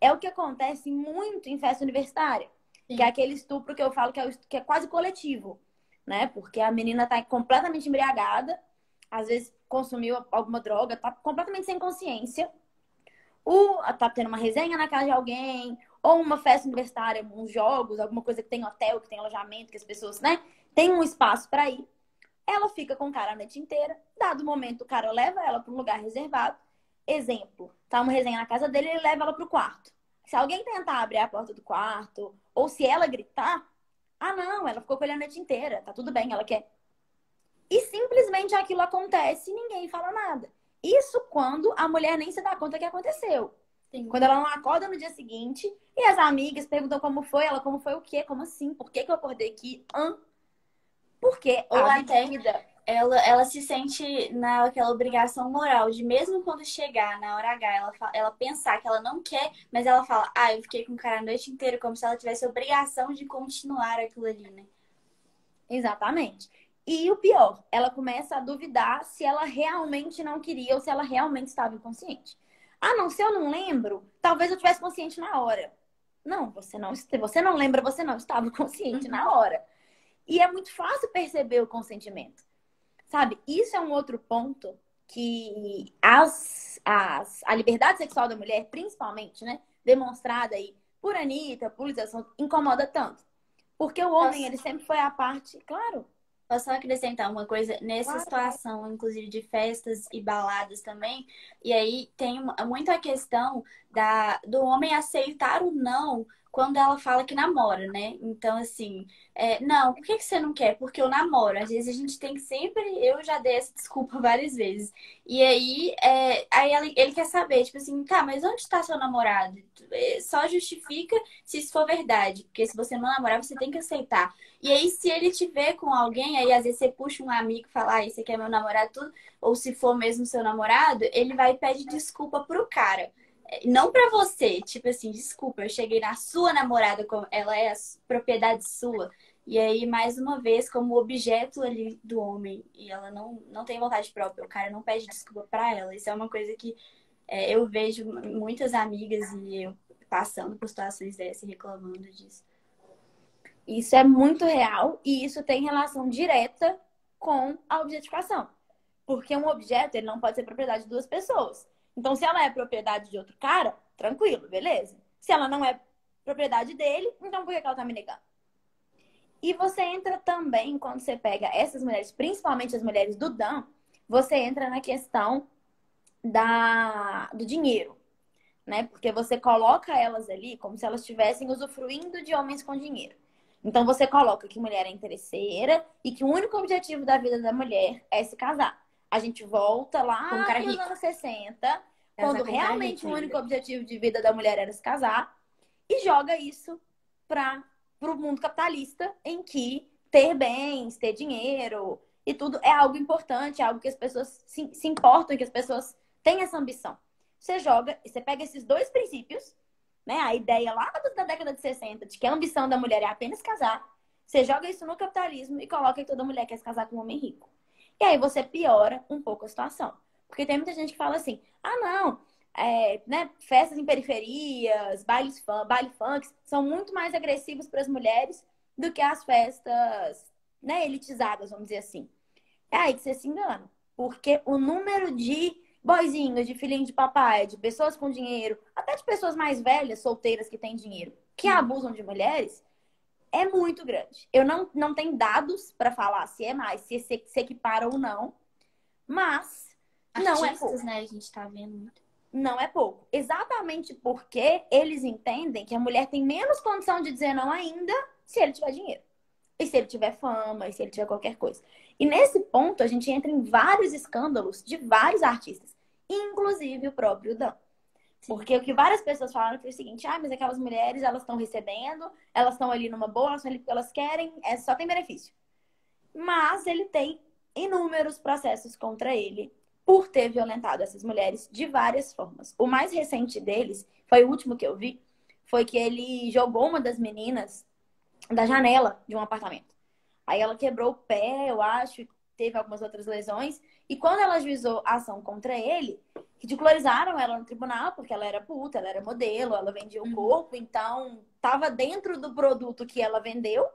É o que acontece muito em festa universitária. Sim. Que é aquele estupro que eu falo que é quase coletivo. Né? Porque a menina tá completamente embriagada, às vezes consumiu alguma droga, tá completamente sem consciência. tá tendo uma resenha na casa de alguém, ou uma festa universitária, uns jogos, alguma coisa que tem hotel, que tem alojamento, que as pessoas, né, tem um espaço para ir. Ela fica com o cara a noite inteira. Dado momento, o cara leva ela para um lugar reservado. Exemplo, tá uma resenha na casa dele, ele leva ela pro quarto. Se alguém tentar abrir a porta do quarto, ou se ela gritar, ah, não, ela ficou com ele a noite inteira, tá tudo bem, ela quer. E simplesmente aquilo acontece e ninguém fala nada. Isso quando a mulher nem se dá conta que aconteceu. Sim. Quando ela não acorda no dia seguinte e as amigas perguntam como foi, ela como foi o quê? Como assim? Por que que eu acordei aqui? Porque Ou a até vida ela se sente naquela obrigação moral de mesmo quando chegar na hora H, ela pensar que ela não quer, mas ela fala, ah, eu fiquei com o cara a noite inteira, como se ela tivesse obrigação de continuar aquilo ali, né? Exatamente. E o pior, ela começa a duvidar se ela realmente não queria ou se ela realmente estava inconsciente. Ah, não, se eu não lembro, talvez eu tivesse consciente na hora. Não, você não lembra, você não estava consciente na hora. E é muito fácil perceber o consentimento. Sabe? Isso é um outro ponto que a liberdade sexual da mulher, principalmente, né, demonstrada aí por Anitta, por Luísa Sonza, incomoda tanto. Porque o homem, ele sempre foi a parte, claro, Posso só acrescentar uma coisa? Nessa claro. situação, inclusive de festas e baladas também, e aí tem muito a questão do homem aceitar o não quando ela fala que namora, né? Então, assim, não, por que que você não quer? Porque eu namoro. Às vezes a gente tem que sempre. Eu já dei essa desculpa várias vezes. E aí, ele quer saber, tipo assim, tá, mas onde está seu namorado? Só justifica se isso for verdade. Porque se você não namorar, você tem que aceitar. E aí, se ele te vê com alguém, aí às vezes você puxa um amigo e fala, ah, esse aqui é meu namorado, tudo. Ou se for mesmo seu namorado, ele vai e pede desculpa pro cara. Não pra você, tipo assim, desculpa, eu cheguei na sua namorada, ela é a propriedade sua. E aí, mais uma vez, como objeto ali do homem. E ela não tem vontade própria, o cara não pede desculpa pra ela. Isso é uma coisa que eu vejo muitas amigas e eu passando por situações dessas e reclamando disso. Isso é muito real e isso tem relação direta com a objetificação. Porque um objeto, ele não pode ser propriedade de duas pessoas. Então, se ela é propriedade de outro cara, tranquilo, beleza. Se ela não é propriedade dele, então por que ela tá me negando? E você entra também, quando você pega essas mulheres, principalmente as mulheres do Dan, você entra na questão do dinheiro, né? Porque você coloca elas ali como se elas estivessem usufruindo de homens com dinheiro. Então você coloca que mulher é interesseira e que o único objetivo da vida da mulher é se casar. A gente volta Com um lá cara nos rico. anos 60, Casar quando com um cara realmente rico o único ainda. objetivo de vida da mulher era se casar, e joga isso para o mundo capitalista, em que ter bens, ter dinheiro e tudo é algo importante, é algo que as pessoas se importam, que as pessoas têm essa ambição. Você pega esses dois princípios, né? A ideia lá da década de 60 de que a ambição da mulher é apenas casar. Você joga isso no capitalismo e coloca que toda mulher quer se casar com um homem rico. E aí você piora um pouco a situação. Porque tem muita gente que fala assim, ah, não, né, festas em periferias, baile funk, são muito mais agressivos para as mulheres do que as festas, né, elitizadas, vamos dizer assim. É aí que você se engana. Porque o número de boizinhos, de filhinho de papai, de pessoas com dinheiro, até de pessoas mais velhas, solteiras que têm dinheiro, que abusam de mulheres, é muito grande. Eu não tenho dados para falar se é mais, se equipara ou não, mas não é pouco. Artistas, né? A gente tá vendo muito. Não é pouco. Exatamente porque eles entendem que a mulher tem menos condição de dizer não ainda se ele tiver dinheiro. E se ele tiver fama, e se ele tiver qualquer coisa. E nesse ponto, a gente entra em vários escândalos de vários artistas, inclusive o próprio Dan. Porque o que várias pessoas falaram foi o seguinte: ah, mas aquelas mulheres, elas estão recebendo, elas estão ali numa boa, elas estão ali porque elas querem, só tem benefício. Mas ele tem inúmeros processos contra ele por ter violentado essas mulheres de várias formas. O mais recente deles, foi o último que eu vi, foi que ele jogou uma das meninas da janela de um apartamento. Aí ela quebrou o pé, eu acho, teve algumas outras lesões. E quando ela ajuizou a ação contra ele, ridicularizaram ela no tribunal, porque ela era puta, ela era modelo, ela vendia o corpo, então tava dentro do produto que ela vendeu,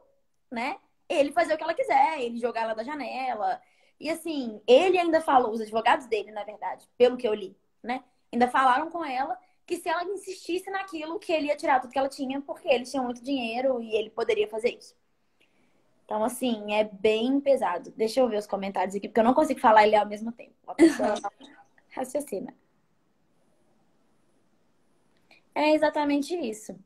né? Ele fazer o que ela quiser, ele jogar ela da janela. E assim, ele ainda falou, os advogados dele, na verdade, pelo que eu li, né? Ainda falaram com ela que se ela insistisse naquilo, que ele ia tirar tudo que ela tinha, porque ele tinha muito dinheiro e ele poderia fazer isso. Então, assim, é bem pesado. Deixa eu ver os comentários aqui, porque eu não consigo falar e ler ao mesmo tempo. A pessoa raciocina. É exatamente isso,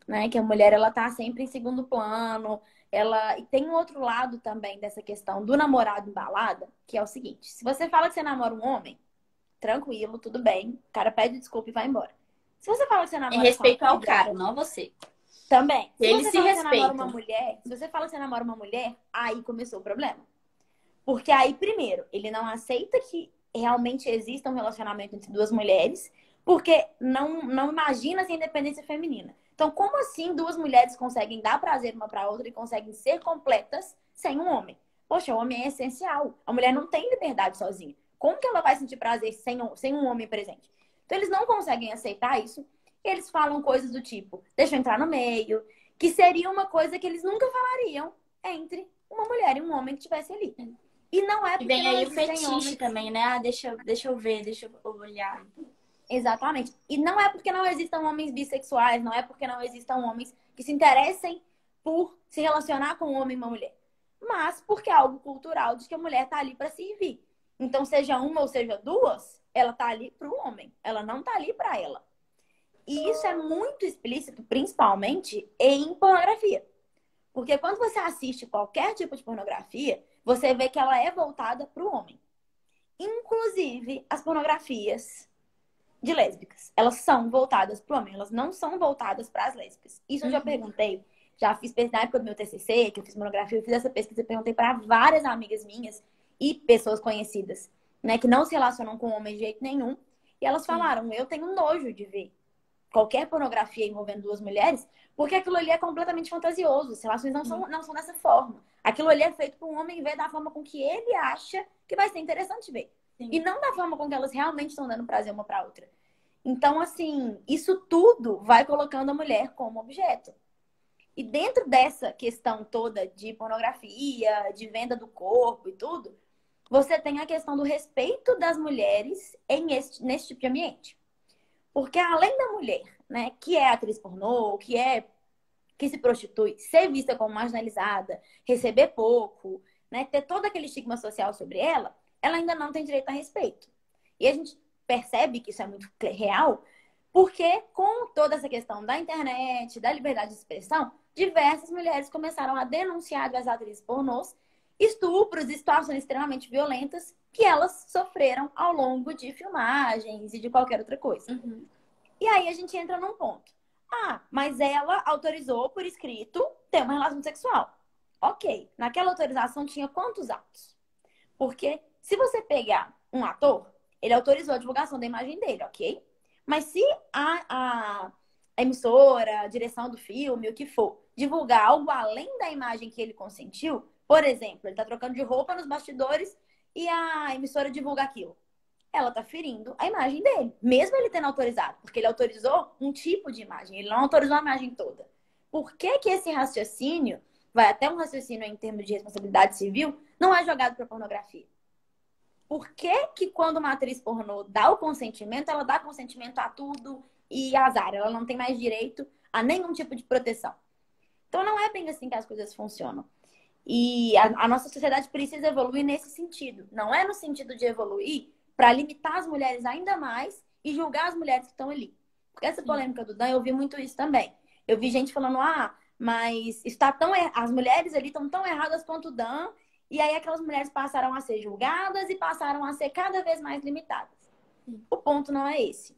né? Que a mulher, ela tá sempre em segundo plano. E tem um outro lado também dessa questão do namorado embalada, que é o seguinte. Se você fala que você namora um homem, tranquilo, tudo bem. O cara pede desculpa e vai embora. Se você fala que você É namora com respeito uma ao mulher, cara, não você. também. Se Eles você se fala que você namora uma respeitam. mulher, se você fala que você namora uma mulher, aí começou o problema. Porque aí, primeiro, ele não aceita que realmente exista um relacionamento entre duas mulheres, porque não imagina essa independência feminina. Então, como assim duas mulheres conseguem dar prazer uma para outra e conseguem ser completas sem um homem? Poxa, o homem é essencial. A mulher não tem liberdade sozinha. Como que ela vai sentir prazer sem um homem presente? Então, eles não conseguem aceitar isso. Eles falam coisas do tipo, deixa eu entrar no meio, que seria uma coisa que eles nunca falariam entre uma mulher e um homem que estivesse ali. E não é E porque vem não aí o existem fetiche homens. também, né? Ah, deixa eu ver, deixa eu olhar. Exatamente. E não é porque não existam homens bissexuais, não é porque não existam homens que se interessem por se relacionar com um homem e uma mulher. Mas porque é algo cultural de que a mulher tá ali para servir. Então, seja uma ou seja duas, ela tá ali pro homem. Ela não tá ali para ela. E isso é muito explícito, principalmente em pornografia. Porque quando você assiste qualquer tipo de pornografia, você vê que ela é voltada para o homem. Inclusive, as pornografias de lésbicas. Elas são voltadas para o homem, elas não são voltadas para as lésbicas. Isso eu já perguntei, já fiz na época do meu TCC, que eu fiz monografia, eu fiz essa pesquisa e perguntei para várias amigas minhas e pessoas conhecidas, né, que não se relacionam com homem de jeito nenhum. E elas falaram, eu tenho nojo de ver qualquer pornografia envolvendo duas mulheres, porque aquilo ali é completamente fantasioso. As relações não são dessa forma. Aquilo ali é feito para um homem ver da forma com que ele acha que vai ser interessante ver. Sim. E não da forma com que elas realmente estão dando prazer uma para outra. Então, assim, isso tudo vai colocando a mulher como objeto. E dentro dessa questão toda de pornografia, de venda do corpo e tudo, você tem a questão do respeito das mulheres nesse tipo de ambiente. Porque além da mulher, né, que é atriz pornô, que se prostitui, ser vista como marginalizada, receber pouco, né, ter todo aquele estigma social sobre ela, ela ainda não tem direito a respeito. E a gente percebe que isso é muito real, porque com toda essa questão da internet, da liberdade de expressão, diversas mulheres começaram a denunciar as atrizes pornôs estupros e situações extremamente violentas que elas sofreram ao longo de filmagens e de qualquer outra coisa. E aí a gente entra num ponto. Ah, mas ela autorizou por escrito ter uma relação sexual. Ok, naquela autorização tinha quantos atos? Porque se você pegar um ator, ele autorizou a divulgação da imagem dele, ok? Mas se a emissora, a direção do filme, o que for, divulgar algo além da imagem que ele consentiu, por exemplo, ele tá trocando de roupa nos bastidores e a emissora divulga aquilo. Ela tá ferindo a imagem dele, mesmo ele tendo autorizado, porque ele autorizou um tipo de imagem, ele não autorizou a imagem toda. Por que que esse raciocínio, vai até um raciocínio em termos de responsabilidade civil, não é jogado para pornografia? Por que que quando uma atriz pornô dá o consentimento, ela dá consentimento a tudo e azar, ela não tem mais direito a nenhum tipo de proteção? Então não é bem assim que as coisas funcionam. E a nossa sociedade precisa evoluir nesse sentido. Não é no sentido de evoluir para limitar as mulheres ainda mais e julgar as mulheres que estão ali. Porque essa polêmica do Dan, eu vi muito isso também. Eu vi gente falando, mas está as mulheres ali estão tão erradas quanto o Dan, e aí aquelas mulheres passaram a ser julgadas e passaram a ser cada vez mais limitadas. O ponto não é esse.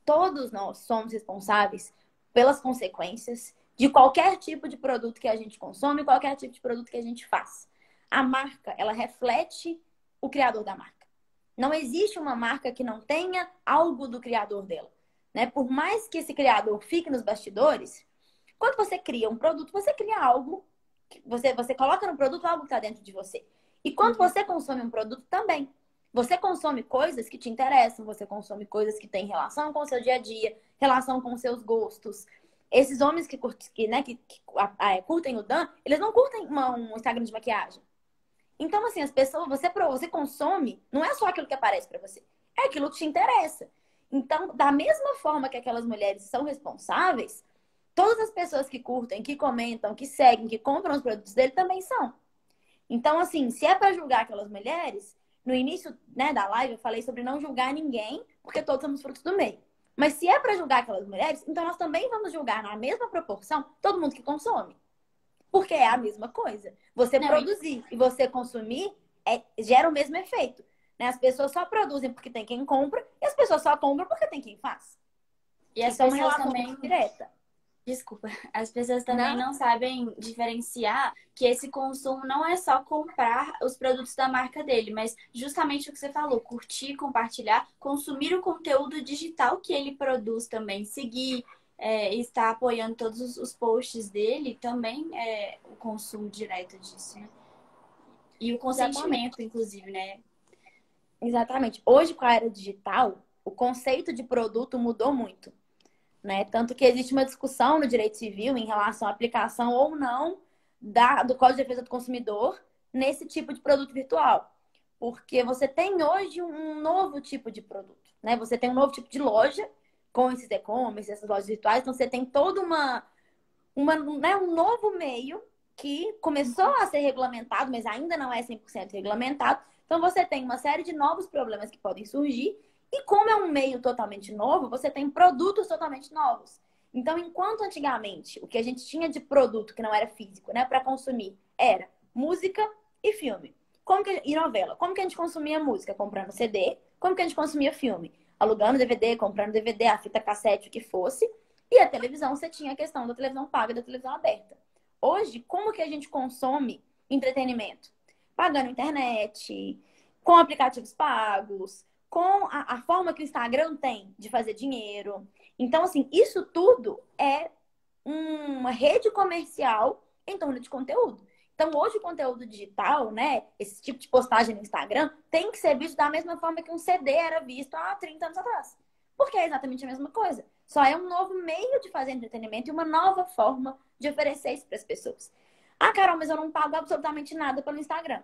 Todos nós somos responsáveis pelas consequências de qualquer tipo de produto que a gente consome, qualquer tipo de produto que a gente faz. A marca, ela reflete o criador da marca. Não existe uma marca que não tenha algo do criador dela, né? Por mais que esse criador fique nos bastidores, quando você cria um produto, você cria algo, você coloca no produto algo que está dentro de você. E quando você consome um produto também, você consome coisas que te interessam, você consome coisas que têm relação com o seu dia a dia, relação com os seus gostos. Esses homens que curtem o Dan, eles não curtem um Instagram de maquiagem. Então, assim, as pessoas, você consome, não é só aquilo que aparece pra você, é aquilo que te interessa. Então, da mesma forma que aquelas mulheres são responsáveis, todas as pessoas que curtem, que comentam, que seguem, que compram os produtos dele também são. Então, assim, se é para julgar aquelas mulheres, no início, né, da live eu falei sobre não julgar ninguém, porque todos somos frutos do meio. Mas se é para julgar aquelas mulheres, então nós também vamos julgar na mesma proporção todo mundo que consome. Porque é a mesma coisa. Você produzir e você consumir gera o mesmo efeito. Né? As pessoas só produzem porque tem quem compra e as pessoas só compram porque tem quem faz. E as pessoas também... direta. Desculpa, as pessoas também não sabem diferenciar que esse consumo não é só comprar os produtos da marca dele, mas justamente o que você falou, curtir, compartilhar, consumir o conteúdo digital que ele produz também, seguir, estar apoiando todos os posts dele, também é o consumo direto disso, né? E o consentimento, inclusive, né? Exatamente. Hoje, com a era digital, o conceito de produto mudou muito. Né? Tanto que existe uma discussão no direito civil em relação à aplicação ou não do Código de Defesa do Consumidor nesse tipo de produto virtual. Porque você tem hoje um novo tipo de produto. Né? Você tem um novo tipo de loja com esses e-commerce, essas lojas virtuais. Então, você tem todo né, um novo meio que começou a ser regulamentado, mas ainda não é 100% regulamentado. Então, você tem uma série de novos problemas que podem surgir. E como é um meio totalmente novo, você tem produtos totalmente novos. Então, enquanto antigamente o que a gente tinha de produto que não era físico, né, para consumir, era música e filme. E novela. Como que a gente consumia música? Comprando CD. Como que a gente consumia filme? Alugando DVD, comprando DVD, a fita cassete, o que fosse. E a televisão, você tinha a questão da televisão paga e da televisão aberta. Hoje, como que a gente consome entretenimento? Pagando internet, com aplicativos pagos, com a forma que o Instagram tem de fazer dinheiro. Então, assim, isso tudo é uma rede comercial em torno de conteúdo. Então, hoje o conteúdo digital, né, esse tipo de postagem no Instagram, tem que ser visto da mesma forma que um CD era visto há 30 anos atrás. Porque é exatamente a mesma coisa. Só é um novo meio de fazer entretenimento e uma nova forma de oferecer isso para as pessoas. Ah, Carol, mas eu não pago absolutamente nada pelo Instagram.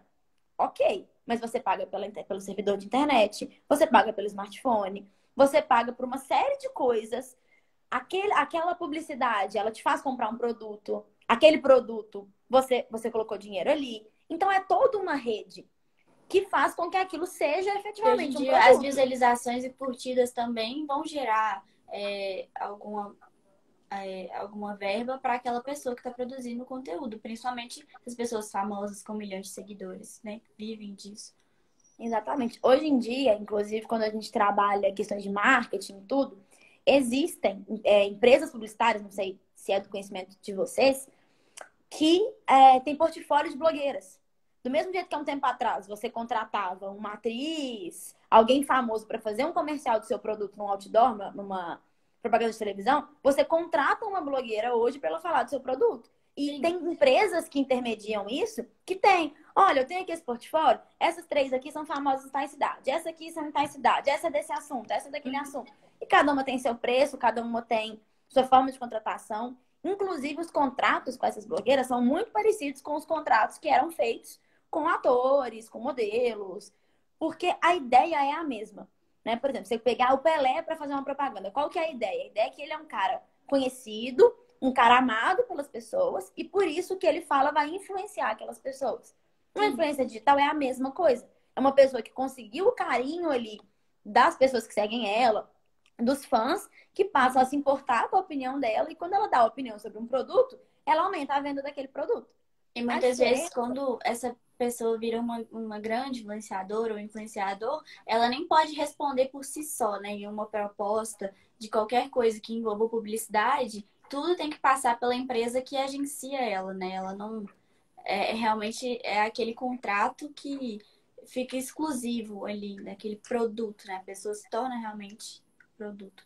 Ok, mas você paga pelo servidor de internet, você paga pelo smartphone, você paga por uma série de coisas. Aquela publicidade, ela te faz comprar um produto. Aquele produto, você colocou dinheiro ali. Então, é toda uma rede que faz com que aquilo seja efetivamente um produto. As visualizações e curtidas também vão gerar alguma verba para aquela pessoa que está produzindo o conteúdo, principalmente as pessoas famosas com milhões de seguidores, né? Vivem disso. Exatamente. Hoje em dia, inclusive, quando a gente trabalha questões de marketing e tudo, existem empresas publicitárias, não sei se é do conhecimento de vocês, que tem portfólio de blogueiras. Do mesmo jeito que há um tempo atrás você contratava uma atriz, alguém famoso para fazer um comercial do seu produto num outdoor, numa propaganda de televisão, você contrata uma blogueira hoje para ela falar do seu produto. E Sim. Tem empresas que intermediam isso, que tem. Olha, eu tenho aqui esse portfólio, essas 3 aqui são famosas em tais cidade, essa aqui são em tais cidade, essa é desse assunto, essa é daquele assunto. E cada uma tem seu preço, cada uma tem sua forma de contratação. Inclusive, os contratos com essas blogueiras são muito parecidos com os contratos que eram feitos com atores, com modelos, porque a ideia é a mesma. Né? Por exemplo, você pegar o Pelé para fazer uma propaganda. Qual que é a ideia? A ideia é que ele é um cara conhecido, um cara amado pelas pessoas, e por isso que ele fala vai influenciar aquelas pessoas. Uma influência digital é a mesma coisa. É uma pessoa que conseguiu o carinho ali das pessoas que seguem ela, dos fãs, que passam a se importar com a opinião dela, e quando ela dá a opinião sobre um produto, ela aumenta a venda daquele produto. E muitas vezes, quando essa pessoa vira uma grande influenciadora ou influenciador, ela nem pode responder por si só, né? Em uma proposta de qualquer coisa que envolva publicidade, tudo tem que passar pela empresa que agencia ela, né? Ela não... realmente é aquele contrato que fica exclusivo ali, daquele produto, né? A pessoa se torna realmente produto.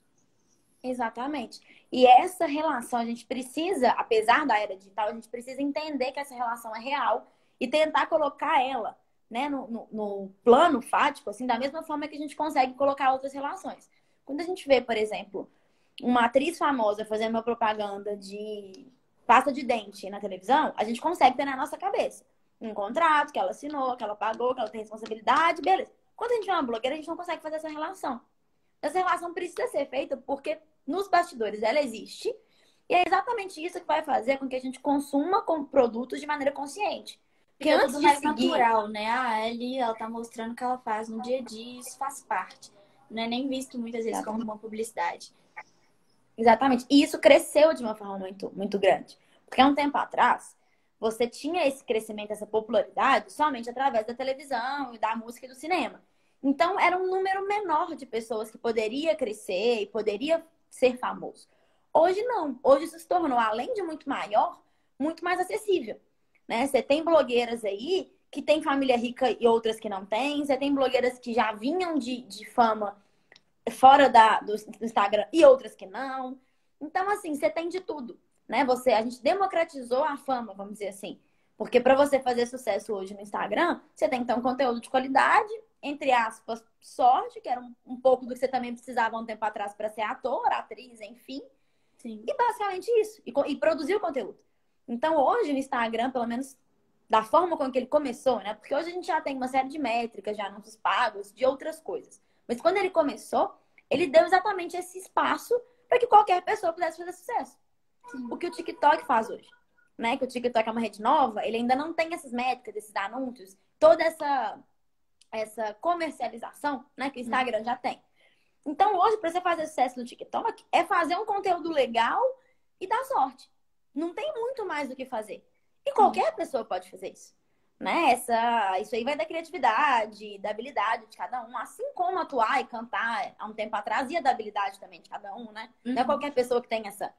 Exatamente. E essa relação, a gente precisa, apesar da era digital, a gente precisa entender que essa relação é real e tentar colocar ela, né, no plano fático, assim, da mesma forma que a gente consegue colocar outras relações. Quando a gente vê, por exemplo, uma atriz famosa fazendo uma propaganda de pasta de dente na televisão, a gente consegue ter na nossa cabeça um contrato que ela assinou, que ela pagou, que ela tem responsabilidade, beleza. Quando a gente vê uma blogueira, a gente não consegue fazer essa relação. Essa relação precisa ser feita porque nos bastidores ela existe. E é exatamente isso que vai fazer com que a gente consuma com produtos de maneira consciente. Porque Fica antes tudo de mais seguir. natural, né? Ah, ali ela tá mostrando o que ela faz no dia a dia, isso faz parte. Não é nem visto muitas vezes como uma publicidade. Exatamente. E isso cresceu de uma forma muito, muito grande. Porque há um tempo atrás, você tinha esse crescimento, essa popularidade, somente através da televisão e da música e do cinema. Então, era um número menor de pessoas que poderia crescer e poderia ser famoso. Hoje, não. Hoje isso se tornou, além de muito maior, muito mais acessível. Né? Você tem blogueiras aí que têm família rica e outras que não têm. Você tem blogueiras que já vinham de fama fora do Instagram e outras que não. Então, assim, você tem de tudo, né? A gente democratizou a fama, vamos dizer assim. Porque para você fazer sucesso hoje no Instagram, você tem que ter um conteúdo de qualidade, entre aspas, sorte, que era um pouco do que você também precisava um tempo atrás para ser ator, atriz, enfim. Sim. E basicamente isso. E produzir o conteúdo. Então, hoje no Instagram, pelo menos da forma com que ele começou, né? Porque hoje a gente já tem uma série de métricas, de anúncios pagos, de outras coisas. Mas quando ele começou, ele deu exatamente esse espaço para que qualquer pessoa pudesse fazer sucesso. Sim. O que o TikTok faz hoje, né? Que o TikTok é uma rede nova, ele ainda não tem essas métricas, esses anúncios, toda essa comercialização, né? Que o Instagram já tem. Então, hoje, para você fazer sucesso no TikTok, é fazer um conteúdo legal e dar sorte. Não tem muito mais do que fazer. E qualquer pessoa pode fazer isso. Né? Isso aí vai da criatividade, da habilidade de cada um. Assim como atuar e cantar há um tempo atrás, ia da habilidade também de cada um, né? Não é qualquer pessoa que tem essa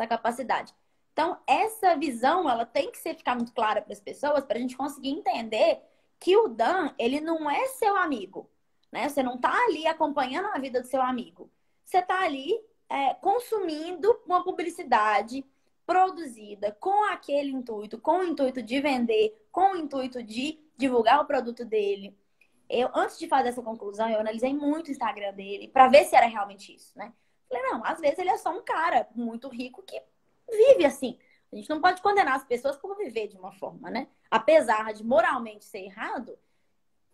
capacidade. Então, essa visão, ela tem que ficar muito clara para as pessoas, para a gente conseguir entender que o Dan, ele não é seu amigo. Né? Você não tá ali acompanhando a vida do seu amigo. Você tá ali consumindo uma publicidade produzida com aquele intuito, com o intuito de vender, com o intuito de divulgar o produto dele. Antes de fazer essa conclusão, eu analisei muito o Instagram dele para ver se era realmente isso, né? Falei, não, às vezes ele é só um cara muito rico que vive assim. A gente não pode condenar as pessoas por viver de uma forma, né? Apesar de moralmente ser errado,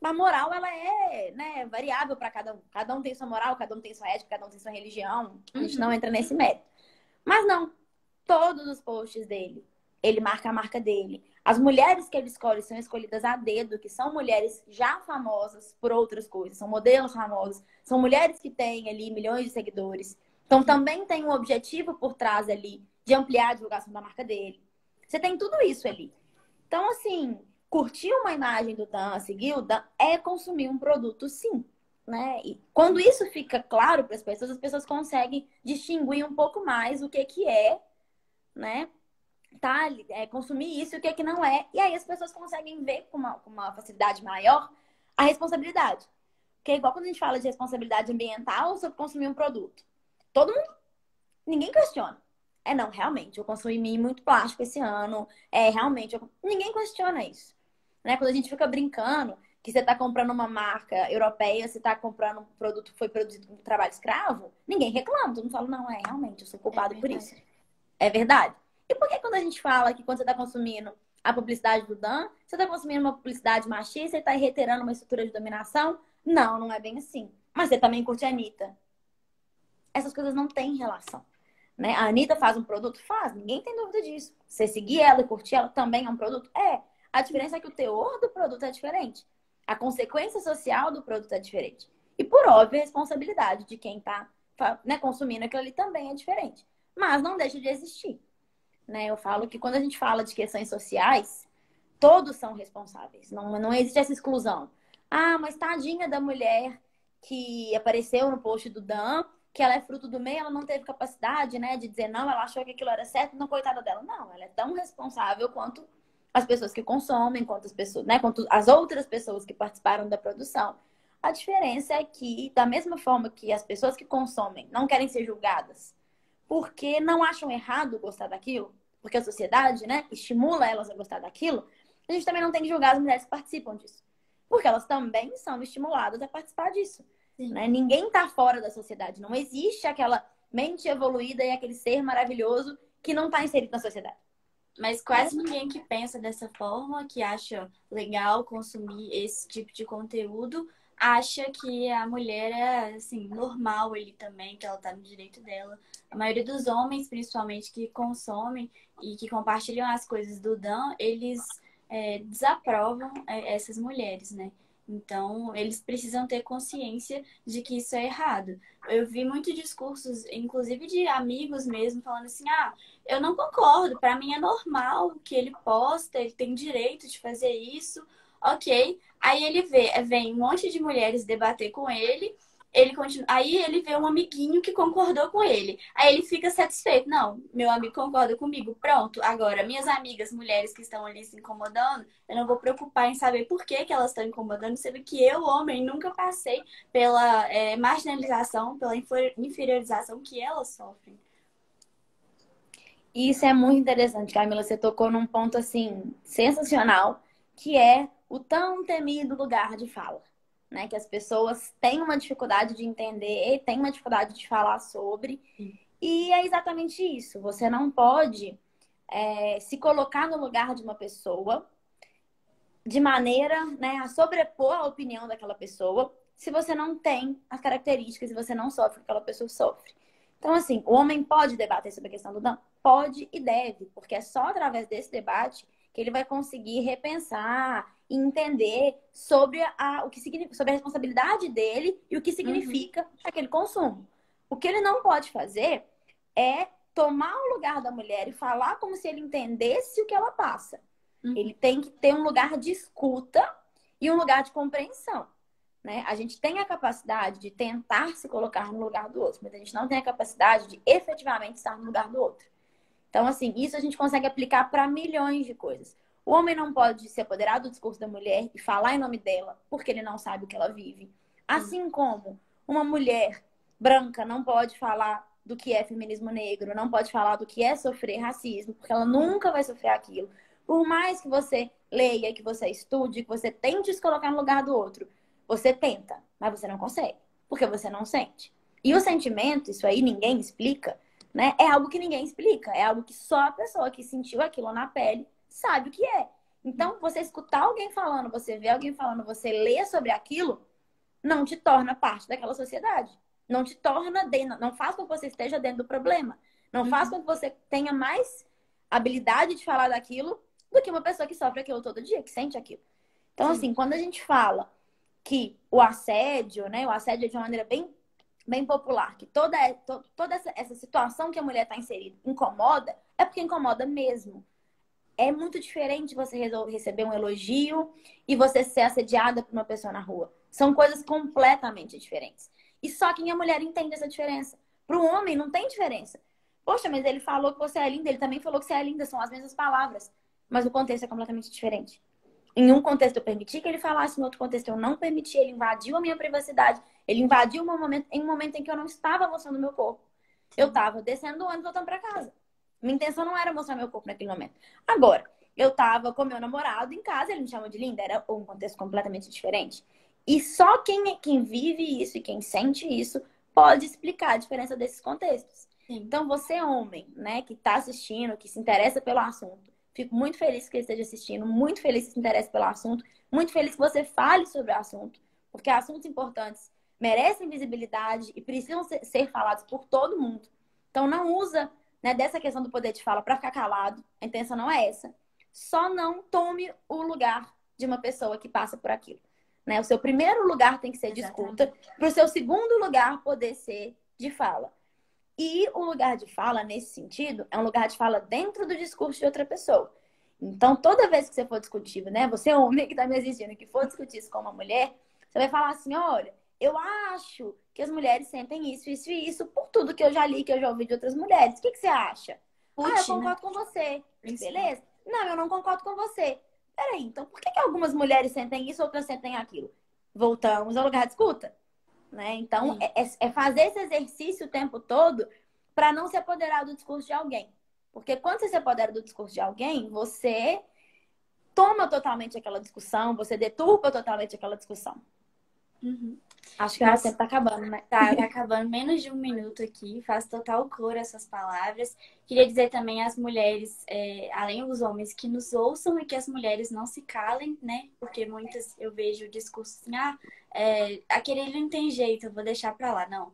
a moral, ela é, né, variável para cada um. Cada um tem sua moral, cada um tem sua ética, cada um tem sua religião. A gente não entra nesse mérito. Mas não. Todos os posts dele, ele marca a marca dele. As mulheres que ele escolhe são escolhidas a dedo, que são mulheres já famosas por outras coisas. São modelos famosos. São mulheres que têm ali milhões de seguidores. Então, também tem um objetivo por trás ali de ampliar a divulgação da marca dele. Você tem tudo isso ali. Então, assim, curtir uma imagem do Dan, seguir o Dan, é consumir um produto, sim. Né? E quando isso fica claro para as pessoas conseguem distinguir um pouco mais o que é, né? Consumir isso e o que não é. E aí as pessoas conseguem ver com uma facilidade maior a responsabilidade. Porque é igual quando a gente fala de responsabilidade ambiental sobre consumir um produto. Todo mundo, ninguém questiona. Não, realmente, eu consumi muito plástico esse ano. Realmente, ninguém questiona isso. Né? Quando a gente fica brincando que você está comprando uma marca europeia, você está comprando um produto que foi produzido com trabalho escravo, ninguém reclama. Todo mundo fala, não, realmente, eu sou culpado por isso. É verdade. E por que quando a gente fala que quando você está consumindo a publicidade do Dan, você está consumindo uma publicidade machista e está reiterando uma estrutura de dominação? Não, não é bem assim. Mas você também curte a Anitta. Essas coisas não têm relação. Né? A Anitta faz um produto? Faz. Ninguém tem dúvida disso. Você seguir ela e curtir ela também é um produto? É. A diferença é que o teor do produto é diferente. A consequência social do produto é diferente. E, por óbvio, a responsabilidade de quem está consumindo aquilo ali também é diferente. Mas não deixa de existir. Né? Eu falo que quando a gente fala de questões sociais, todos são responsáveis. Não existe essa exclusão. Ah, mas tadinha da mulher que apareceu no post do Dan, que ela é fruto do meio, ela não teve capacidade, né, de dizer não, ela achou que aquilo era certo, não, coitada dela. Não, ela é tão responsável quanto as pessoas que consomem, quanto as pessoas, né, quanto as outras pessoas que participaram da produção. A diferença é que, da mesma forma que as pessoas que consomem não querem ser julgadas porque não acham errado gostar daquilo, porque a sociedade, né, estimula elas a gostar daquilo, a gente também não tem que julgar as mulheres que participam disso. Porque elas também são estimuladas a participar disso. Né? Ninguém está fora da sociedade. Não existe aquela mente evoluída e aquele ser maravilhoso que não está inserido na sociedade. Mas quase ninguém que pensa dessa forma, que acha legal consumir esse tipo de conteúdo, acha que a mulher é, assim, normal ali também, que ela tá no direito dela. A maioria dos homens, principalmente, que consomem e que compartilham as coisas do Dan, eles desaprovam essas mulheres, né? Então, eles precisam ter consciência de que isso é errado. Eu vi muitos discursos, inclusive de amigos mesmo, falando assim: ah, eu não concordo, para mim é normal o que ele posta, ele tem direito de fazer isso, ok. Aí vem um monte de mulheres debater com ele. Ele continua, aí ele vê um amiguinho que concordou com ele. Aí ele fica satisfeito. Não, meu amigo concorda comigo. Pronto. Agora, minhas amigas mulheres que estão ali se incomodando, eu não vou preocupar em saber por que que elas estão incomodando, sendo que eu, homem, nunca passei pela marginalização, pela inferiorização que elas sofrem. E isso é muito interessante, Camila. Você tocou num ponto assim sensacional, que é o tão temido lugar de fala, né? Que as pessoas têm uma dificuldade de entender, têm uma dificuldade de falar sobre. E é exatamente isso. Você não pode se colocar no lugar de uma pessoa de maneira, né, a sobrepor a opinião daquela pessoa, se você não tem as características e você não sofre o que aquela pessoa sofre. Então, assim, o homem pode debater sobre a questão do Dan? Pode e deve, porque é só através desse debate que ele vai conseguir repensar e entender sobre sobre a responsabilidade dele e o que significa aquele consumo. O que ele não pode fazer é tomar o lugar da mulher e falar como se ele entendesse o que ela passa. Ele tem que ter um lugar de escuta e um lugar de compreensão, né? A gente tem a capacidade de tentar se colocar no lugar do outro, mas a gente não tem a capacidade de efetivamente estar no lugar do outro. Então, assim, isso a gente consegue aplicar para milhões de coisas. O homem não pode se apoderar do discurso da mulher e falar em nome dela porque ele não sabe o que ela vive. Assim como uma mulher branca não pode falar do que é feminismo negro, não pode falar do que é sofrer racismo, porque ela nunca vai sofrer aquilo. Por mais que você leia, que você estude, que você tente se colocar no lugar do outro, você tenta, mas você não consegue, porque você não sente. E o sentimento, isso aí ninguém explica, né? É algo que ninguém explica, é algo que só a pessoa que sentiu aquilo na pele sabe o que é. Então, você escutar alguém falando, você ver alguém falando, você ler sobre aquilo, não te torna parte daquela sociedade. Não te torna dentro, não faz com que você esteja dentro do problema. Não faz com que você tenha mais habilidade de falar daquilo do que uma pessoa que sofre aquilo todo dia, que sente aquilo. Então, assim, quando a gente fala que o assédio, né? O assédio é de uma maneira bem popular, que toda essa situação que a mulher está inserida incomoda, é porque incomoda mesmo. É muito diferente você receber um elogio e você ser assediada por uma pessoa na rua. São coisas completamente diferentes. E só quem é mulher entende essa diferença. Para o homem não tem diferença. Poxa, mas ele falou que você é linda, ele também falou que você é linda, são as mesmas palavras. Mas o contexto é completamente diferente. Em um contexto eu permiti que ele falasse, em outro contexto eu não permiti, ele invadiu a minha privacidade, ele invadiu em um momento em que eu não estava mostrando o meu corpo. Eu estava descendo do ônibus voltando para casa. Minha intenção não era mostrar meu corpo naquele momento. Agora, eu estava com meu namorado em casa, ele me chamou de linda, era um contexto completamente diferente. E só quem vive isso e quem sente isso pode explicar a diferença desses contextos. Então, você, homem, né, que está assistindo, que se interessa pelo assunto, fico muito feliz que ele esteja assistindo, muito feliz que se interesse pelo assunto, muito feliz que você fale sobre o assunto, porque assuntos importantes merecem visibilidade e precisam ser falados por todo mundo. Então, não usa, né, dessa questão do poder de fala para ficar calado, a intenção não é essa. Só não tome o lugar de uma pessoa que passa por aquilo. Né? O seu primeiro lugar tem que ser de escuta, para o seu segundo lugar poder ser de fala. E o lugar de fala, nesse sentido, é um lugar de fala dentro do discurso de outra pessoa. Então, toda vez que você for discutir, né? Você, homem que está me assistindo, que for discutir isso com uma mulher, você vai falar assim, olha, eu acho que as mulheres sentem isso, isso e isso, por tudo que eu já li, que eu já ouvi de outras mulheres. O que você acha? Eu concordo com você. Beleza? Não, eu não concordo com você. Peraí, então por que algumas mulheres sentem isso, outras sentem aquilo? Voltamos ao lugar de escuta. Né? Então, é fazer esse exercício o tempo todo para não se apoderar do discurso de alguém. Porque quando você se apodera do discurso de alguém, você toma totalmente aquela discussão, você deturpa totalmente aquela discussão. Acho que o nosso tempo tá acabando, né? Tá acabando menos de um minuto aqui, faz total cor essas palavras. Queria dizer também às mulheres, além dos homens, que nos ouçam e que as mulheres não se calem, né? Porque muitas eu vejo o discurso assim, aquele ele não tem jeito, eu vou deixar pra lá. Não.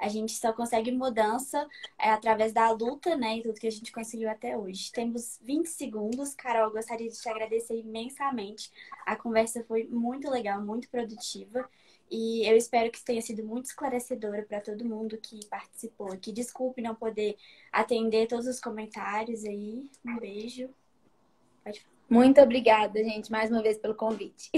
A gente só consegue mudança através da luta, né? E tudo que a gente conseguiu até hoje. Temos 20 segundos. Carol, eu gostaria de te agradecer imensamente. A conversa foi muito legal, muito produtiva. E eu espero que tenha sido muito esclarecedora para todo mundo que participou aqui. Desculpe não poder atender todos os comentários aí. Um beijo. Pode falar. Muito obrigada, gente, mais uma vez pelo convite.